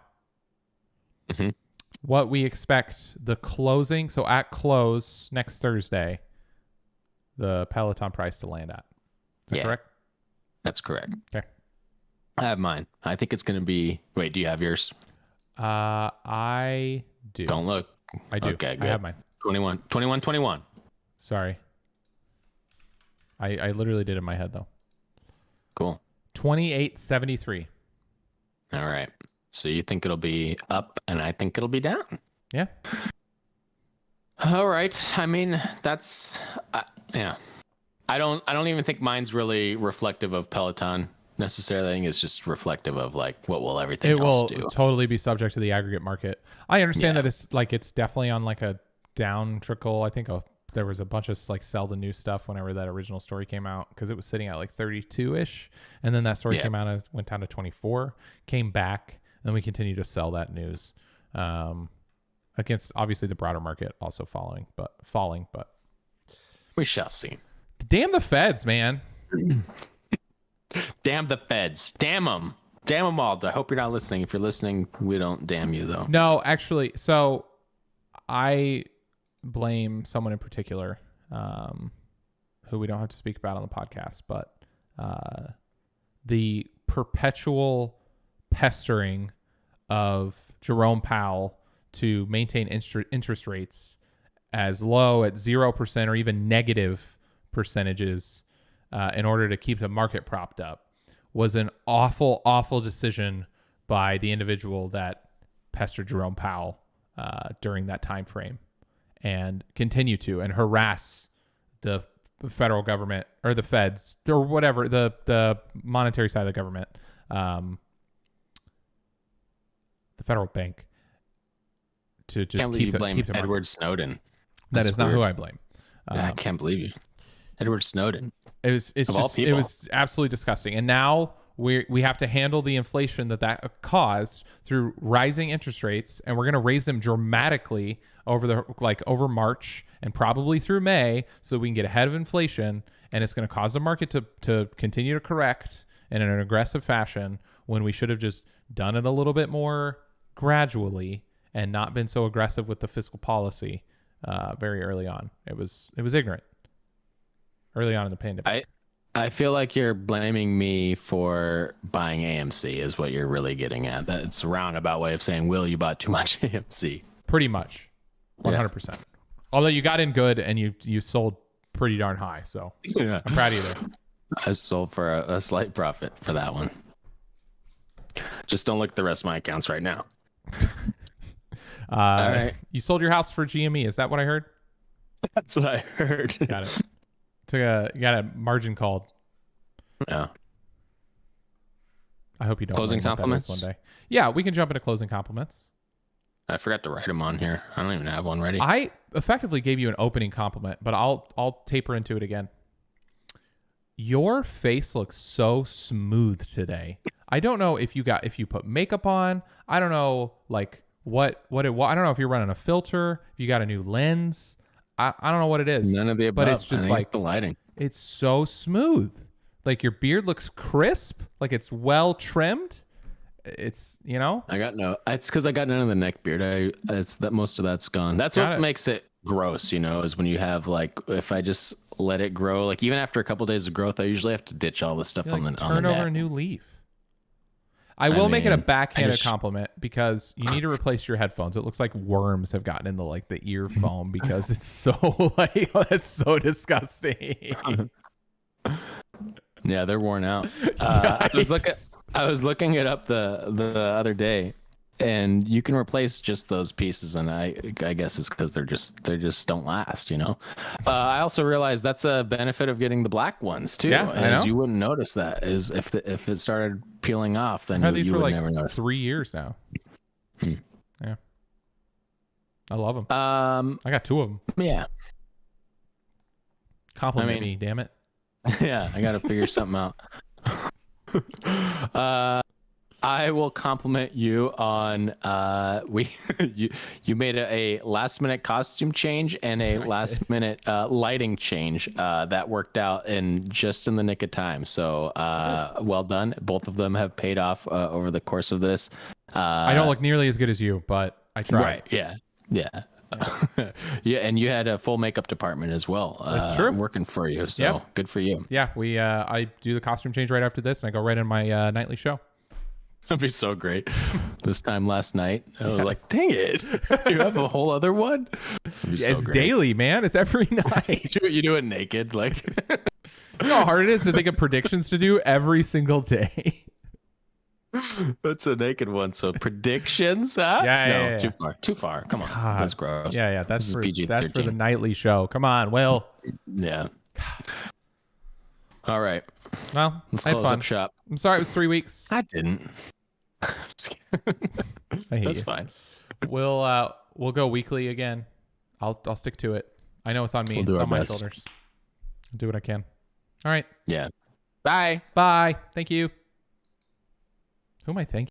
what we expect the closing. So at close next Thursday, the Peloton price to land at. Is that correct? That's correct. Okay. I have mine. I think it's going to be. Wait, do you have yours? I do. Don't look. I do. Okay, I good. have mine. 21. Sorry. I literally did it in my head though. Cool. 28.73. All right. So you think it'll be up, and I think it'll be down. Yeah. All right. I mean, that's yeah. I don't even think mine's really reflective of Peloton necessarily. I think it's just reflective of like what will everything It else will do. totally be subject to the aggregate market. I understand Yeah. that it's definitely on like a down trickle. I think there was a bunch of like sell the new stuff whenever that original story came out because it was sitting at like 32 ish, and then that story came out and went down to 24, came back, and then we continue to sell that news against obviously the broader market also falling, but We shall see. damn the feds, man. Damn the feds. Damn them. Damn them all. I hope you're not listening. If you're listening, we don't damn you though. No, actually, so I blame someone in particular who we don't have to speak about on the podcast, but the perpetual pestering of Jerome Powell to maintain interest rates as low at 0% or even negative percentages in order to keep the market propped up was an awful decision by the individual that pestered Jerome Powell during that time frame and continue to and harass the federal government or the feds or whatever, the monetary side of the government, the federal bank, to just Can't believe you blame keep the Edward Snowden. That That's is not weird. who I blame. I can't believe you. Edward Snowden. It was absolutely disgusting. And now we have to handle the inflation that caused through rising interest rates, and we're going to raise them dramatically over March and probably through May, so we can get ahead of inflation. And it's going to cause the market to continue to correct in an aggressive fashion when we should have just done it a little bit more gradually and not been so aggressive with the fiscal policy very early on. It was ignorant early on in the pandemic. I feel like you're blaming me for buying AMC is what you're really getting at. That's a roundabout way of saying, Will, you bought too much AMC. Pretty much. 100%. Although you got in good and you sold pretty darn high. So Yeah. I'm proud of you there. I sold for a slight profit for that one. Just don't look at the rest of my accounts right now. All right. You sold your house for GME. Is that what I heard? That's what I heard. Got it. You got a margin called. Yeah. I hope you don't. Closing learn what that is compliments? one day. Yeah, we can jump into closing compliments. I forgot to write them on here. I don't even have one ready. I effectively gave you an opening compliment, but I'll taper into it again. Your face looks so smooth today. I don't know if you put makeup on. I don't know like I don't know if you're running a filter, if you got a new lens. I don't know what it is. None of the above. But it's just like it's the lighting. It's so smooth. Like your beard looks crisp, like it's well trimmed. It's, you know? It's because I got none of the neck beard. It's that most of that's gone. That's what makes it gross, is when you have like, if I just let it grow, like even after a couple of days of growth, I usually have to ditch all the stuff on the neck. Turn over a new leaf. I will make it a backhanded compliment because you need to replace your headphones. It looks like worms have gotten in the ear foam because it's so that's so disgusting. Yeah, they're worn out. I was looking it up the other day, and you can replace just those pieces, and I guess it's because they just don't last, I also realized that's a benefit of getting the black ones too. Yeah, as you wouldn't notice that is if it started peeling off, then I've had these for never notice. 3 years now. Yeah, I love them. I got 2 of them. Yeah. Compliment me, damn it. Yeah, I got to figure something out. I will compliment you on you made a last minute costume change and a last minute lighting change that worked out in the nick of time. So well done. Both of them have paid off over the course of this. I don't look nearly as good as you, but I tried. Right. Yeah. Yeah, and you had a full makeup department as well. That's true. Working for you, so good for you. Yeah, I do the costume change right after this, and I go right in my nightly show. That'd be so great. This time last night, I was like, dang it. You have a whole other one? It's daily, man. It's every night. You do it naked. Like, you know how hard it is to think of predictions to do every single day? That's a naked one. So predictions? Huh? Yeah. Too far. Come on. God. That's gross. Yeah. That's for PG-13. the nightly show. Come on, Will. Yeah. All right. Well, Let's I had close fun. up shop. I'm sorry it was 3 weeks. I didn't. Just kidding. I hate That's you. fine. We'll go weekly again. I'll stick to it. I know it's on me. We'll do It's our on my best. shoulders. I'll do what I can. All right. Yeah. Bye. Bye. Thank you. Who am I thanking?